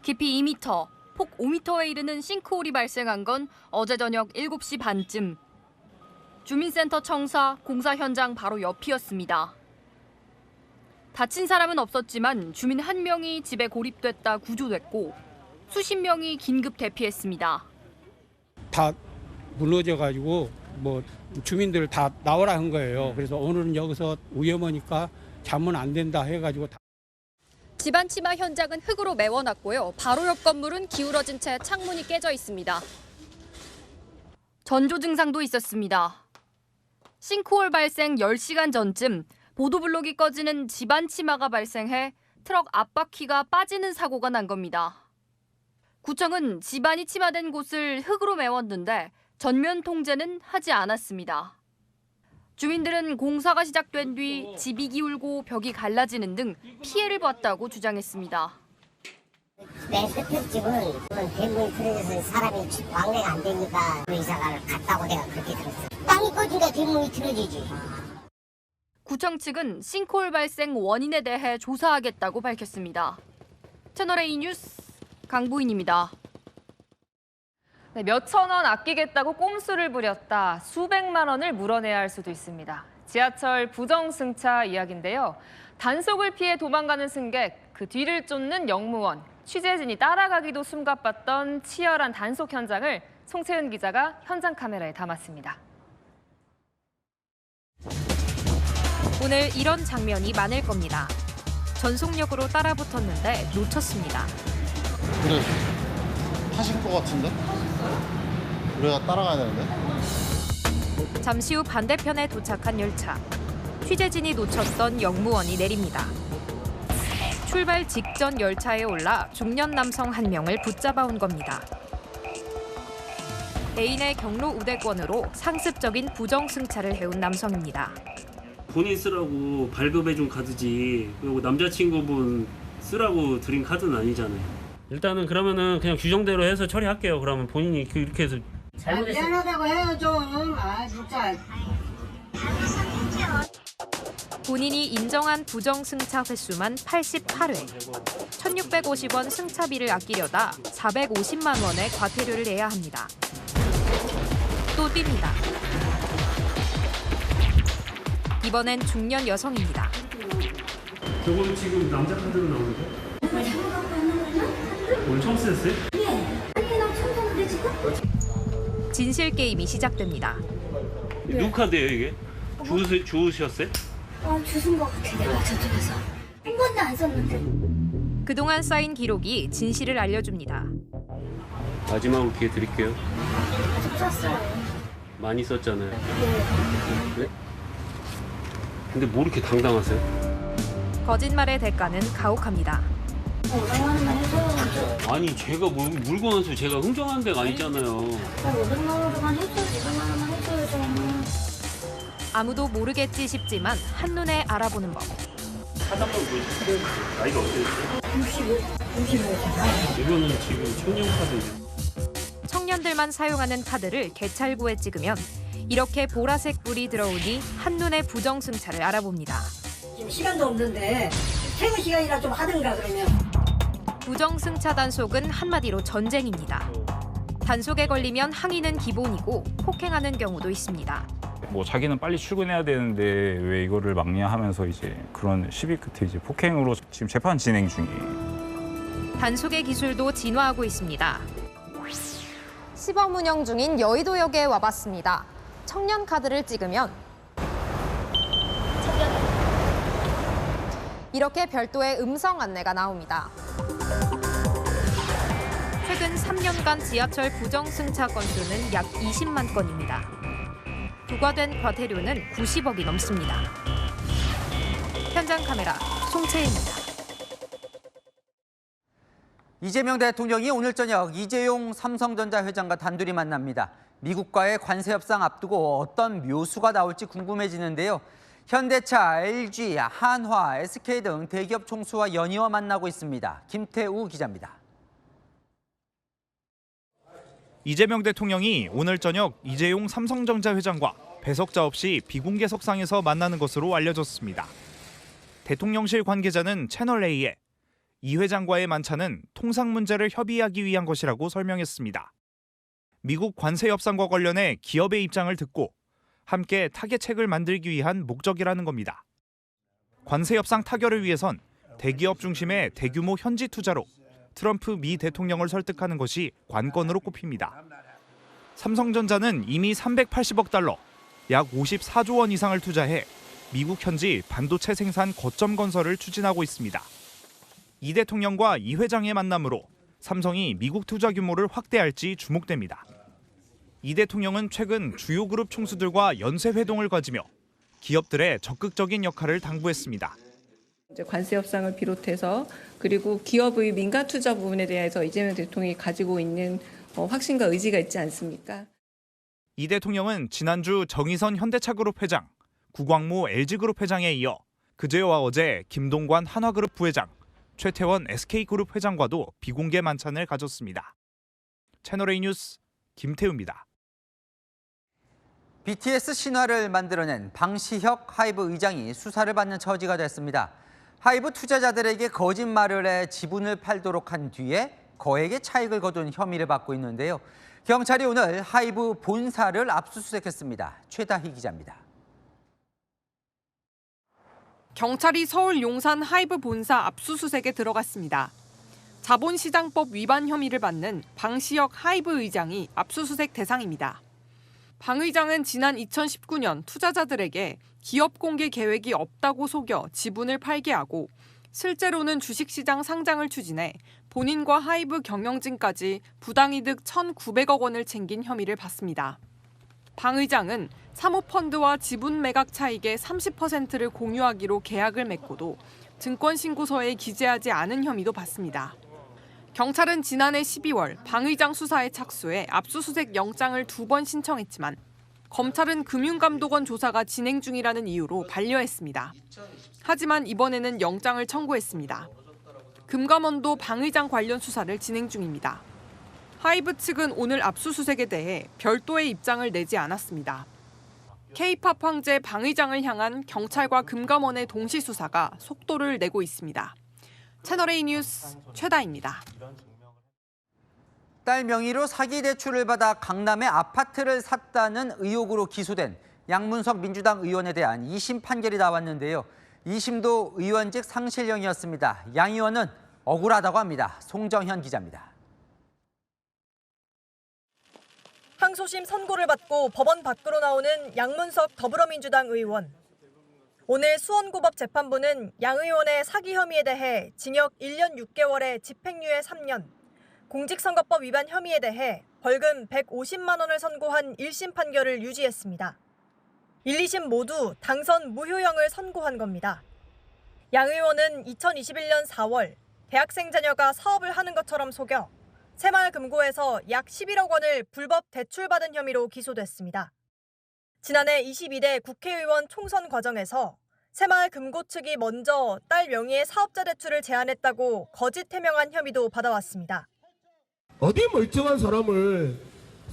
Speaker 22: 깊이 2m, 폭 5m에 이르는 싱크홀이 발생한 건 어제 저녁 7시 반쯤. 주민센터 청사, 공사 현장 바로 옆이었습니다. 다친 사람은 없었지만 주민 1명이 집에 고립됐다 구조됐고 수십 명이 긴급 대피했습니다.
Speaker 23: 다 무너져가지고 주민들 다 나오라 한 거예요. 그래서 오늘은 여기서 위험하니까 자면 안 된다 해가지고.
Speaker 22: 집안 침하 현장은 흙으로 메워놨고요. 바로 옆 건물은 기울어진 채 창문이 깨져 있습니다. 전조 증상도 있었습니다. 싱크홀 발생 10시간 전쯤 보도블록이 꺼지는 집안 침하가 발생해 트럭 앞바퀴가 빠지는 사고가 난 겁니다. 구청은 집안이 침하된 곳을 흙으로 메웠는데 전면 통제는 하지 않았습니다. 주민들은 공사가 시작된 뒤 집이 기울고 벽이 갈라지는 등 피해를 봤다고 주장했습니다.
Speaker 24: 맨 끝에 집은 대문이 틀어져서 사람이 왕래가 안 되니까 그 이사가를 갔다고 내가 그렇게 들었어. 땅이 꺼지니까 대문이 틀어지지.
Speaker 22: 구청 측은 싱크홀 발생 원인에 대해 조사하겠다고 밝혔습니다. 채널A 뉴스 강보인입니다.
Speaker 5: 네, 몇천 원 아끼겠다고 꼼수를 부렸다. 수백만 원을 물어내야 할 수도 있습니다. 지하철 부정승차 이야기인데요. 단속을 피해 도망가는 승객, 그 뒤를 쫓는 영무원, 취재진이 따라가기도 숨가빴던 치열한 단속 현장을 송채은 기자가 현장 카메라에 담았습니다.
Speaker 21: 오늘 이런 장면이 많을 겁니다. 전속력으로 따라붙었는데 놓쳤습니다.
Speaker 6: 그래, 타신 것 같은데? 우리가 따라가야 되는데?
Speaker 21: 잠시 후 반대편에 도착한 열차. 취재진이 놓쳤던 영무원이 내립니다. 출발 직전 열차에 올라 중년 남성 한 명을 붙잡아온 겁니다. 애인의 경로 우대권으로 상습적인 부정승차를 해온 남성입니다.
Speaker 7: 본인 쓰라고 발급해준 카드지, 그리고 남자친구분 쓰라고 드린 카드는 아니잖아요. 일단은 그러면은 그냥 규정대로 해서 처리할게요. 그러면 본인이 그렇게 해서 잘못했어요.
Speaker 24: 미안하다고 해요 좀. 아 진짜.
Speaker 21: 본인이 인정한 부정승차 횟수만 88회. 1,650원 승차비를 아끼려다 450만 원의 과태료를 내야 합니다. 또 뜁니다. 이번엔 중년 여성입니다.
Speaker 7: 저거는 지금 남자 카드로 나오는데? 오늘 처음 쓰셨어요?
Speaker 21: 진실 게임이 시작됩니다.
Speaker 7: 누구 카드예요 이게? 주우셨어요?
Speaker 24: 주신 것 같은데 저쪽에서 한 번도 안 썼는데.
Speaker 21: 그동안 쌓인 기록이 진실을 알려줍니다.
Speaker 7: 마지막으로 기회 드릴게요.
Speaker 24: 좀 썼어요.
Speaker 7: 많이 썼잖아요. 네? 근데 뭐 이렇게 당당하세요?
Speaker 21: 거짓말의 대가는 가혹합니다.
Speaker 24: 500만 원만 해줘요.
Speaker 7: 아니 제가 물건 한수 제가 흥정한 데가 아니잖아요.
Speaker 24: 500만 원만 해줘요. 500만 원만 해줘요 좀.
Speaker 21: 아무도 모르겠지 싶지만 한눈에 알아보는 법.
Speaker 7: 사장님 보여주세요. 나이가 어떻게 되세요?
Speaker 24: 65.
Speaker 7: 이거는 지금 청년 카드인데.
Speaker 21: 청년들만 사용하는 카드를 개찰구에 찍으면 이렇게 보라색 불이 들어오니 한눈에 부정승차를 알아봅니다.
Speaker 24: 지금 시간도 없는데 퇴근 시간이라 좀 하든가 그러면.
Speaker 21: 부정승차 단속은 한마디로 전쟁입니다. 단속에 걸리면 항의는 기본이고 폭행하는 경우도 있습니다.
Speaker 8: 뭐 자기는 빨리 출근해야 되는데 왜 이거를 막냐 하면서 이제 그런 시비 끝에 이제 폭행으로 지금 재판 진행 중이에요.
Speaker 21: 단속의 기술도 진화하고 있습니다.
Speaker 15: 시범 운영 중인 여의도역에 와봤습니다. 청년 카드를 찍으면 이렇게 별도의 음성 안내가 나옵니다.
Speaker 21: 최근 3년간 지하철 부정승차 건수는 약 20만 건입니다. 부과된 과태료는 90억이 넘습니다. 현장 카메라 송채입니다.
Speaker 25: 이재명 대통령이 오늘 저녁 이재용 삼성전자 회장과 단둘이 만납니다. 미국과의 관세 협상 앞두고 어떤 묘수가 나올지 궁금해지는데요. 현대차, LG, 한화, SK 등 대기업 총수와 연이어 만나고 있습니다. 김태우 기자입니다.
Speaker 26: 이재명 대통령이 오늘 저녁 이재용 삼성전자 회장과 배석자 없이 비공개석상에서 만나는 것으로 알려졌습니다. 대통령실 관계자는 채널A에 이 회장과의 만찬은 통상 문제를 협의하기 위한 것이라고 설명했습니다. 미국 관세 협상과 관련해 기업의 입장을 듣고 함께 타개책을 만들기 위한 목적이라는 겁니다. 관세 협상 타결을 위해선 대기업 중심의 대규모 현지 투자로 트럼프 미 대통령을 설득하는 것이 관건으로 꼽힙니다. 삼성전자는 이미 380억 달러, 약 54조 원 이상을 투자해 미국 현지 반도체 생산 거점 건설을 추진하고 있습니다. 이 대통령과 이 회장의 만남으로 삼성이 미국 투자 규모를 확대할지 주목됩니다. 이 대통령은 최근 주요 그룹 총수들과 연쇄 회동을 가지며 기업들의 적극적인 역할을 당부했습니다.
Speaker 27: 이제 관세 협상을 비롯해서 그리고 기업의 민간 투자 부분에 대해서 이재명 대통령이 가지고 있는 확신과 의지가 있지 않습니까?
Speaker 26: 이 대통령은 지난주 정의선 현대차그룹 회장, 구광모 LG그룹 회장에 이어 그제와 어제 김동관 한화그룹 부회장, 최태원 SK그룹 회장과도 비공개 만찬을 가졌습니다. 채널A 뉴스 김태우입니다.
Speaker 25: BTS 신화를 만들어낸 방시혁 하이브 의장이 수사를 받는 처지가 됐습니다. 하이브 투자자들에게 거짓말을 해 지분을 팔도록 한 뒤에 거액의 차익을 거둔 혐의를 받고 있는데요. 경찰이 오늘 하이브 본사를 압수수색했습니다. 최다희 기자입니다.
Speaker 9: 경찰이 서울 용산 하이브 본사 압수수색에 들어갔습니다. 자본시장법 위반 혐의를 받는 방시혁 하이브 의장이 압수수색 대상입니다. 방 의장은 지난 2019년 투자자들에게 기업 공개 계획이 없다고 속여 지분을 팔게 하고 실제로는 주식시장 상장을 추진해 본인과 하이브 경영진까지 부당이득 1,900억 원을 챙긴 혐의를 받습니다. 방 의장은 사모펀드와 지분 매각 차익의 30%를 공유하기로 계약을 맺고도 증권신고서에 기재하지 않은 혐의도 받습니다. 경찰은 지난해 12월 방 의장 수사에 착수해 압수수색 영장을 2번 신청했지만 검찰은 금융감독원 조사가 진행 중이라는 이유로 반려했습니다. 하지만 이번에는 영장을 청구했습니다. 금감원도 방 의장 관련 수사를 진행 중입니다. 하이브 측은 오늘 압수수색에 대해 별도의 입장을 내지 않았습니다. K-팝 황제 방 의장을 향한 경찰과 금감원의 동시 수사가 속도를 내고 있습니다. 채널A 뉴스 최다입니다.
Speaker 25: 딸 명의로 사기 대출을 받아 강남의 아파트를 샀다는 의혹으로 기소된 양문석 민주당 의원에 대한 2심 판결이 나왔는데요. 2심도 의원직 상실형이었습니다. 양 의원은 억울하다고 합니다. 송정현 기자입니다.
Speaker 10: 항소심 선고를 받고 법원 밖으로 나오는 양문석 더불어민주당 의원. 오늘 수원고법 재판부는 양 의원의 사기 혐의에 대해 징역 1년 6개월에 집행유예 3년, 공직선거법 위반 혐의에 대해 벌금 150만 원을 선고한 1심 판결을 유지했습니다. 1, 2심 모두 당선 무효형을 선고한 겁니다. 양 의원은 2021년 4월 대학생 자녀가 사업을 하는 것처럼 속여 새마을금고에서 약 11억 원을 불법 대출받은 혐의로 기소됐습니다. 지난해 22대 국회의원 총선 과정에서 새마을금고 측이 먼저 딸 명의의 사업자 대출을 제안했다고 거짓 해명한 혐의도 받아왔습니다.
Speaker 11: 어디 멀쩡한 사람을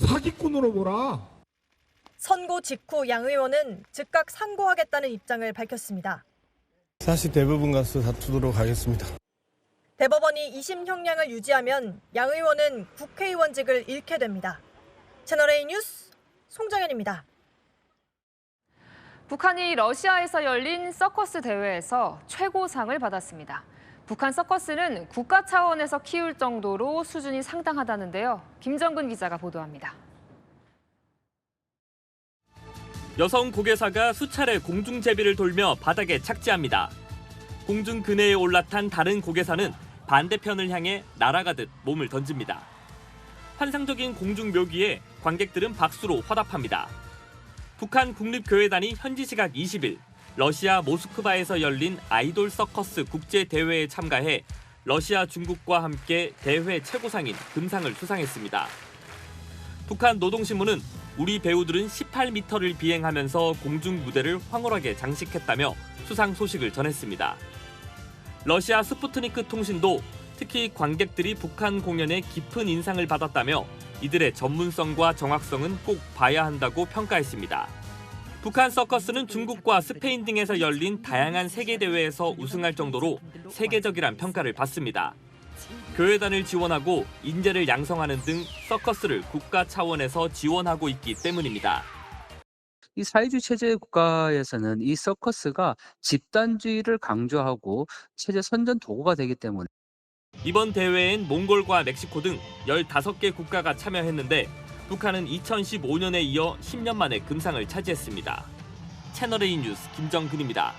Speaker 11: 사기꾼으로 보라.
Speaker 10: 선고 직후 양 의원은 즉각 상고하겠다는 입장을 밝혔습니다.
Speaker 12: 사실 대부분 가서 다투도록 하겠습니다.
Speaker 10: 대법원이 2심 형량을 유지하면 양 의원은 국회의원직을 잃게 됩니다. 채널A 뉴스 송정현입니다.
Speaker 5: 북한이 러시아에서 열린 서커스 대회에서 최고상을 받았습니다. 북한 서커스는 국가 차원에서 키울 정도로 수준이 상당하다는데요. 김정근 기자가 보도합니다.
Speaker 13: 여성 고개사가 수차례 공중제비를 돌며 바닥에 착지합니다. 공중 근해에 올라탄 다른 고개사는 반대편을 향해 날아가듯 몸을 던집니다. 환상적인 공중 묘기에 관객들은 박수로 화답합니다. 북한 국립교회단이 현지 시각 20일 러시아 모스크바에서 열린 아이돌 서커스 국제대회에 참가해 러시아, 중국과 함께 대회 최고상인 금상을 수상했습니다. 북한 노동신문은 우리 배우들은 18m를 비행하면서 공중 무대를 황홀하게 장식했다며 수상 소식을 전했습니다. 러시아 스푸트니크 통신도 특히 관객들이 북한 공연에 깊은 인상을 받았다며 이들의 전문성과 정확성은 꼭 봐야 한다고 평가했습니다. 북한 서커스는 중국과 스페인 등에서 열린 다양한 세계대회에서 우승할 정도로 세계적이란 평가를 받습니다. 교회단을 지원하고 인재를 양성하는 등 서커스를 국가 차원에서 지원하고 있기 때문입니다.
Speaker 14: 이 사회주의 체제 국가에서는 이 서커스가 집단주의를 강조하고 체제 선전 도구가 되기 때문에
Speaker 13: 이번 대회엔 몽골과 멕시코 등 15개 국가가 참여했는데 북한은 2015년에 이어 10년 만에 금상을 차지했습니다. 채널A 뉴스 김정근입니다.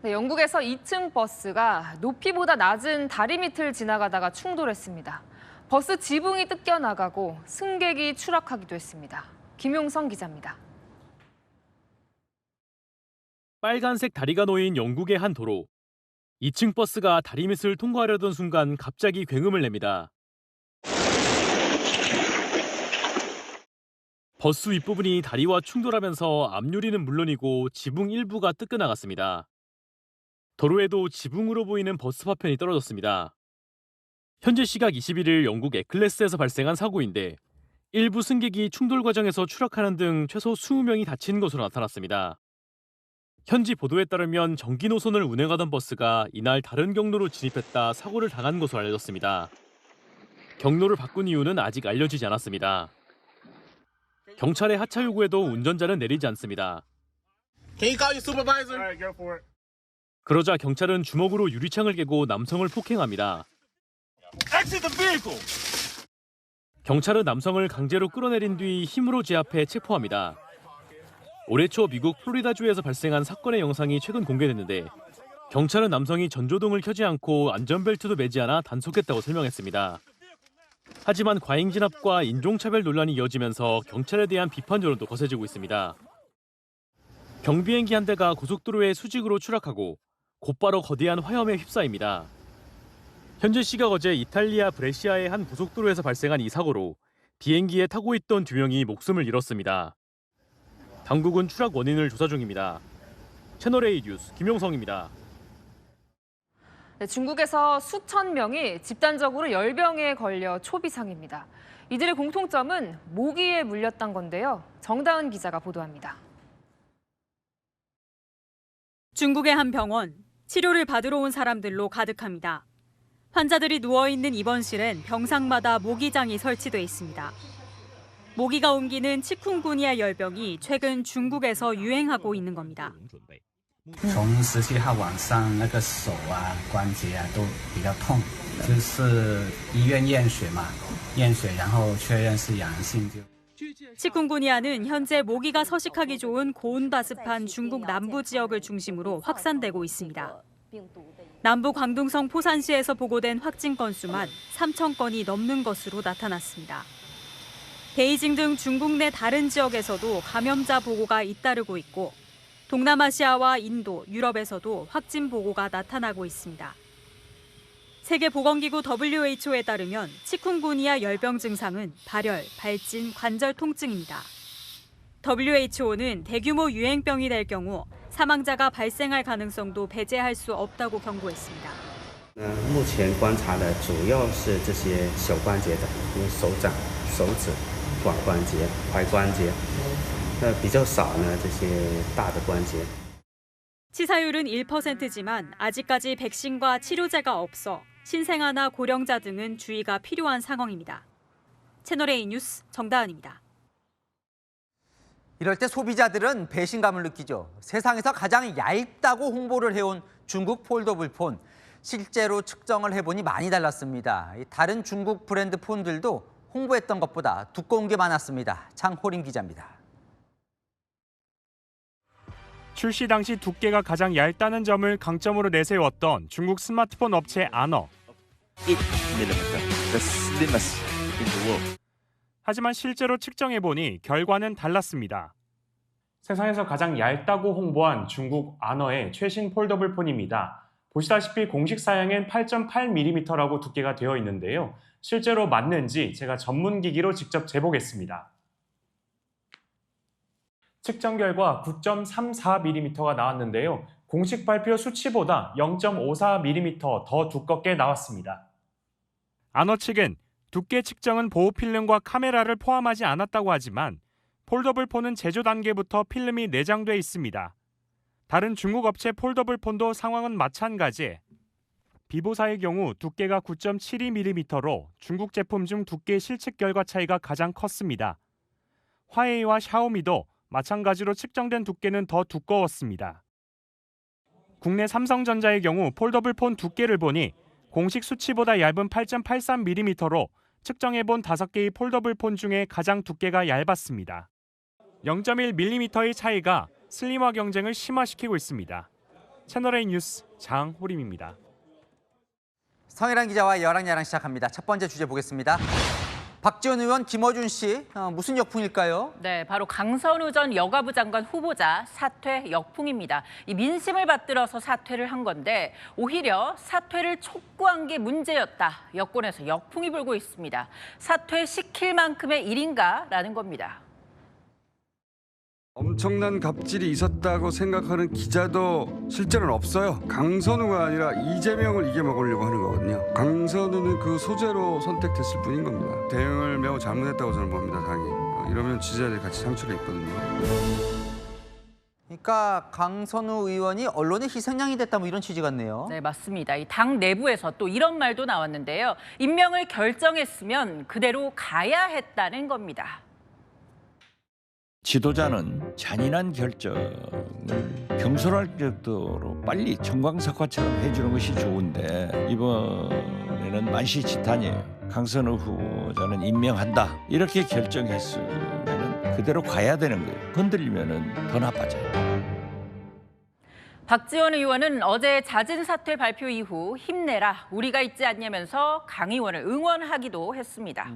Speaker 5: 네, 영국에서 2층 버스가 높이보다 낮은 다리 밑을 지나가다가 충돌했습니다. 버스 지붕이 뜯겨나가고 승객이 추락하기도 했습니다. 김용성 기자입니다.
Speaker 17: 빨간색 다리가 놓인 영국의 한 도로. 2층 버스가 다리 밑을 통과하려던 순간 갑자기 굉음을 냅니다. 버스 윗부분이 다리와 충돌하면서 앞유리는 물론이고 지붕 일부가 뜯겨나갔습니다. 도로에도 지붕으로 보이는 버스 파편이 떨어졌습니다. 현재 시각 21일 영국 에클레스에서 발생한 사고인데 일부 승객이 충돌 과정에서 추락하는 등 최소 20명이 다친 것으로 나타났습니다. 현지 보도에 따르면 정기 노선을 운행하던 버스가 이날 다른 경로로 진입했다 사고를 당한 것으로 알려졌습니다. 경로를 바꾼 이유는 아직 알려지지 않았습니다. 경찰의 하차 요구에도 운전자는 내리지 않습니다. 그러자 경찰은 주먹으로 유리창을 깨고 남성을 폭행합니다. 경찰은 남성을 강제로 끌어내린 뒤 힘으로 제압해 체포합니다. 올해 초 미국 플로리다주에서 발생한 사건의 영상이 최근 공개됐는데 경찰은 남성이 전조등을 켜지 않고 안전벨트도 매지 않아 단속했다고 설명했습니다. 하지만 과잉 진압과 인종차별 논란이 이어지면서 경찰에 대한 비판 여론도 거세지고 있습니다. 경비행기 한 대가 고속도로에 수직으로 추락하고 곧바로 거대한 화염에 휩싸입니다. 현재 시각 어제 이탈리아 브레시아의 한 고속도로에서 발생한 이 사고로 비행기에 타고 있던 2명이 목숨을 잃었습니다. 당국은 추락 원인을 조사 중입니다. 채널A 뉴스 김용성입니다.
Speaker 5: 네, 중국에서 수천 명이 집단적으로 열병에 걸려 초비상입니다. 이들의 공통점은 모기에 물렸던 건데요. 정다은 기자가 보도합니다.
Speaker 1: 중국의 한 병원, 치료를 받으러 온 사람들로 가득합니다. 환자들이 누워있는 입원실엔 병상마다 모기장이 설치돼 있습니다. 모기가 옮기는 치쿵구니아 열병이 최근 중국에서 유행하고 있는 겁니다.
Speaker 2: 从17号晚上那个手啊关节啊都比较痛，就是医院验血嘛，验血然后确认是阳性就。
Speaker 1: 치쿵구니아는 현재 모기가 서식하기 좋은 고온다습한 중국 남부 지역을 중심으로 확산되고 있습니다. 남부 광둥성 포산시에서 보고된 확진 건수만 3천 건이 넘는 것으로 나타났습니다. 베이징 등 중국 내 다른 지역에서도 감염자 보고가 잇따르고 있고 동남아시아와 인도, 유럽에서도 확진 보고가 나타나고 있습니다. 세계보건기구 WHO에 따르면 치쿵구니아 열병 증상은 발열, 발진, 관절 통증입니다. WHO는 대규모 유행병이 될 경우 사망자가 발생할 가능성도 배제할 수 없다고 경고했습니다.
Speaker 3: 目前观察的主要是这些手关节的，因为手掌、手指、腕关节、踝关节，比较少呢这些大的关节。
Speaker 1: 치사율은 1%지만 아직까지 백신과 치료제가 없어 신생아나 고령자 등은 주의가 필요한 상황입니다. 채널A 뉴스 정다은입니다.
Speaker 25: 이럴 때 소비자들은 배신감을 느끼죠. 세상에서 가장 얇다고 홍보를 해온 중국 폴더블 폰. 실제로 측정을 해보니 많이 달랐습니다. 다른 중국 브랜드 폰들도 홍보했던 것보다 두꺼운 게 많았습니다. 장호림 기자입니다.
Speaker 16: 출시 당시 두께가 가장 얇다는 점을 강점으로 내세웠던 중국 스마트폰 업체 아너. 하지만 실제로 측정해보니 결과는 달랐습니다. 세상에서 가장 얇다고 홍보한 중국 아너의 최신 폴더블 폰입니다. 보시다시피 공식 사양은 8.8mm라고 두께가 되어 있는데요. 실제로 맞는지 제가 전문 기기로 직접 재보겠습니다. 측정 결과 9.34mm가 나왔는데요. 공식 발표 수치보다 0.54mm 더 두껍게 나왔습니다. 아너 측은 두께 측정은 보호 필름과 카메라를 포함하지 않았다고 하지만 폴더블 폰은 제조 단계부터 필름이 내장돼 있습니다. 다른 중국 업체 폴더블 폰도 상황은 마찬가지. 비보사의 경우 두께가 9.72mm로 중국 제품 중 두께 실측 결과 차이가 가장 컸습니다. 화웨이와 샤오미도 마찬가지로 측정된 두께는 더 두꺼웠습니다. 국내 삼성전자의 경우 폴더블 폰 두께를 보니 공식 수치보다 얇은 8.83mm로 측정해본 5개의 폴더블 폰 중에 가장 두께가 얇았습니다. 0.1mm의 차이가 슬림화 경쟁을 심화시키고 있습니다. 채널A 뉴스 장호림입니다.
Speaker 25: 성일환 기자와 여랑야랑 시작합니다. 첫 번째 주제 보겠습니다. 박지원 의원, 김어준 씨, 무슨 역풍일까요?
Speaker 18: 네, 바로 강선우 전 여가부 장관 후보자 사퇴 역풍입니다. 이 민심을 받들어서 사퇴를 한 건데 오히려 사퇴를 촉구한 게 문제였다. 여권에서 역풍이 불고 있습니다. 사퇴시킬 만큼의 일인가라는 겁니다.
Speaker 4: 엄청난 갑질이 있었다고 생각하는 기자도 실제로는 없어요. 강선우가 아니라 이재명을 이겨먹으려고 하는 거거든요. 강선우는 그 소재로 선택됐을 뿐인 겁니다. 대응을 매우 잘못했다고 저는 봅니다. 당이. 이러면 지지자들이 같이 상처를 입거든요.
Speaker 25: 그러니까 강선우 의원이 언론의 희생양이 됐다 뭐 이런 취지 같네요.
Speaker 18: 네, 맞습니다. 이 당 내부에서 또 이런 말도 나왔는데요. 임명을 결정했으면 그대로 가야 했다는 겁니다.
Speaker 6: 지도자는 잔인한 결정을 경솔할 정도로 빨리 청광석화처럼 해주는 것이 좋은데 이번에는 만시지탄이에요. 강선우 후보자는 임명한다. 이렇게 결정했으면 그대로 가야 되는 거예요. 건들리면 더 나빠져요.
Speaker 18: 박지원 의원은 어제 잦은 사퇴 발표 이후 힘내라, 우리가 있지 않냐면서 강 의원을 응원하기도 했습니다.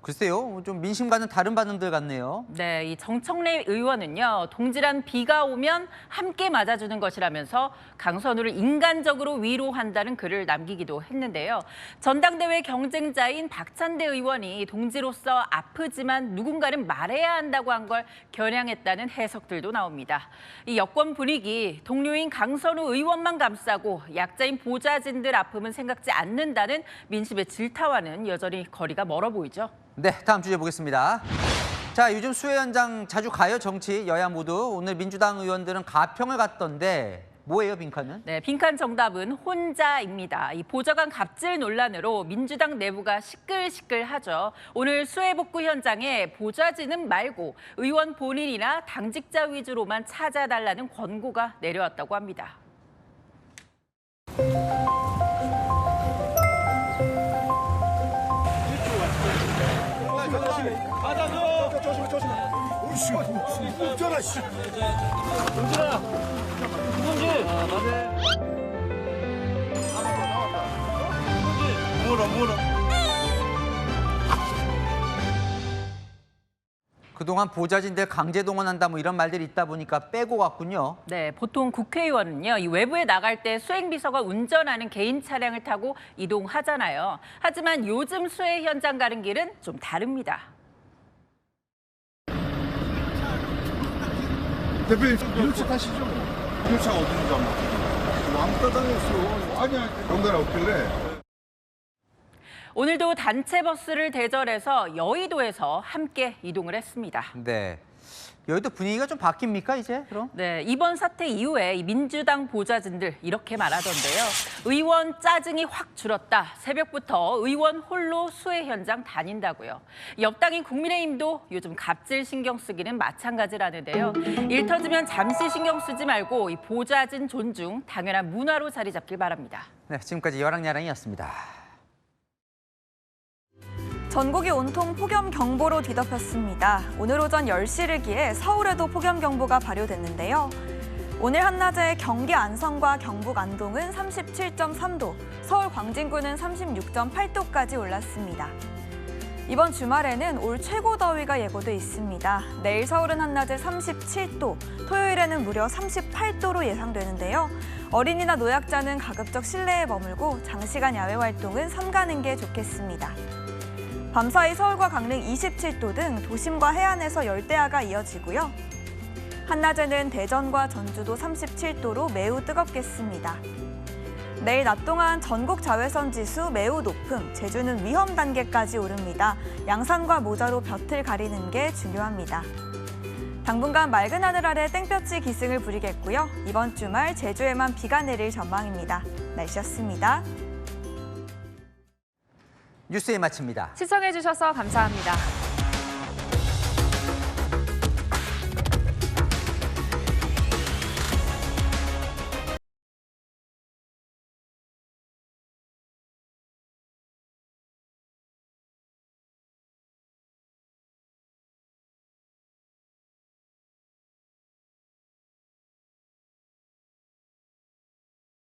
Speaker 25: 글쎄요, 좀 민심과는 다른 반응들 같네요.
Speaker 18: 네, 이 정청래 의원은요, 동질한 비가 오면 함께 맞아주는 것이라면서 강선우를 인간적으로 위로한다는 글을 남기기도 했는데요. 전당대회 경쟁자인 박찬대 의원이 동지로서 아프지만 누군가는 말해야 한다고 한 걸 겨냥했다는 해석들도 나옵니다. 이 여권 분위기, 동료인 강선우 의원만 감싸고 약자인 보좌진들 아픔은 생각지 않는다는 민심의 질타와는 여전히 거리가 멀어 보이죠.
Speaker 25: 네, 다음 주제 보겠습니다. 자, 요즘 수해 현장 자주 가요, 정치 여야 모두. 오늘 민주당 의원들은 가평을 갔던데 뭐예요, 빈칸은?
Speaker 18: 네, 빈칸 정답은 혼자입니다. 이 보좌관 갑질 논란으로 민주당 내부가 시끌시끌하죠. 오늘 수해 복구 현장에 보좌진은 말고 의원 본인이나 당직자 위주로만 찾아달라는 권고가 내려왔다고 합니다.
Speaker 25: 그동안 보좌진들 강제 동원한다 뭐 이런 말들이 있다 보니까 빼고 갔군요.
Speaker 18: 네, 보통 국회의원은요, 이 외부에 나갈 때 수행비서가 운전하는 개인 차량을 타고 이동하잖아요. 하지만 요즘 수해 현장 가는 길은 좀 다릅니다.
Speaker 11: 대표님, 이런 차 타시죠? 이런 차가 어딘지 아마. 왕따 당했어. 아니야, 연관 없길래.
Speaker 18: 오늘도 단체 버스를 대절해서 여의도에서 함께 이동을 했습니다.
Speaker 25: 네. 여의도 분위기가 좀 바뀝니까, 이제? 그럼?
Speaker 18: 네, 이번 사태 이후에 이 민주당 보좌진들 이렇게 말하던데요. 의원 짜증이 확 줄었다. 새벽부터 의원 홀로 수해 현장 다닌다고요. 옆당인 국민의힘도 요즘 갑질 신경 쓰기는 마찬가지라는데요. 일 터지면 잠시 신경 쓰지 말고 이 보좌진 존중, 당연한 문화로 자리 잡길 바랍니다.
Speaker 25: 네, 지금까지 여랑야랑이었습니다.
Speaker 7: 전국이 온통 폭염경보로 뒤덮였습니다. 오늘 오전 10시를 기해 서울에도 폭염경보가 발효됐는데요. 오늘 한낮에 경기 안성과 경북 안동은 37.3도, 서울 광진구는 36.8도까지 올랐습니다. 이번 주말에는 올 최고 더위가 예고돼 있습니다. 내일 서울은 한낮에 37도, 토요일에는 무려 38도로 예상되는데요. 어린이나 노약자는 가급적 실내에 머물고 장시간 야외 활동은 삼가는 게 좋겠습니다. 밤사이 서울과 강릉 27도 등 도심과 해안에서 열대야가 이어지고요. 한낮에는 대전과 전주도 37도로 매우 뜨겁겠습니다. 내일 낮 동안 전국 자외선 지수 매우 높음, 제주는 위험 단계까지 오릅니다. 양산과 모자로 볕을 가리는 게 중요합니다. 당분간 맑은 하늘 아래 땡볕이 기승을 부리겠고요. 이번 주말 제주에만 비가 내릴 전망입니다. 날씨였습니다.
Speaker 25: 뉴스에 마칩니다.
Speaker 5: 시청해주셔서 감사합니다.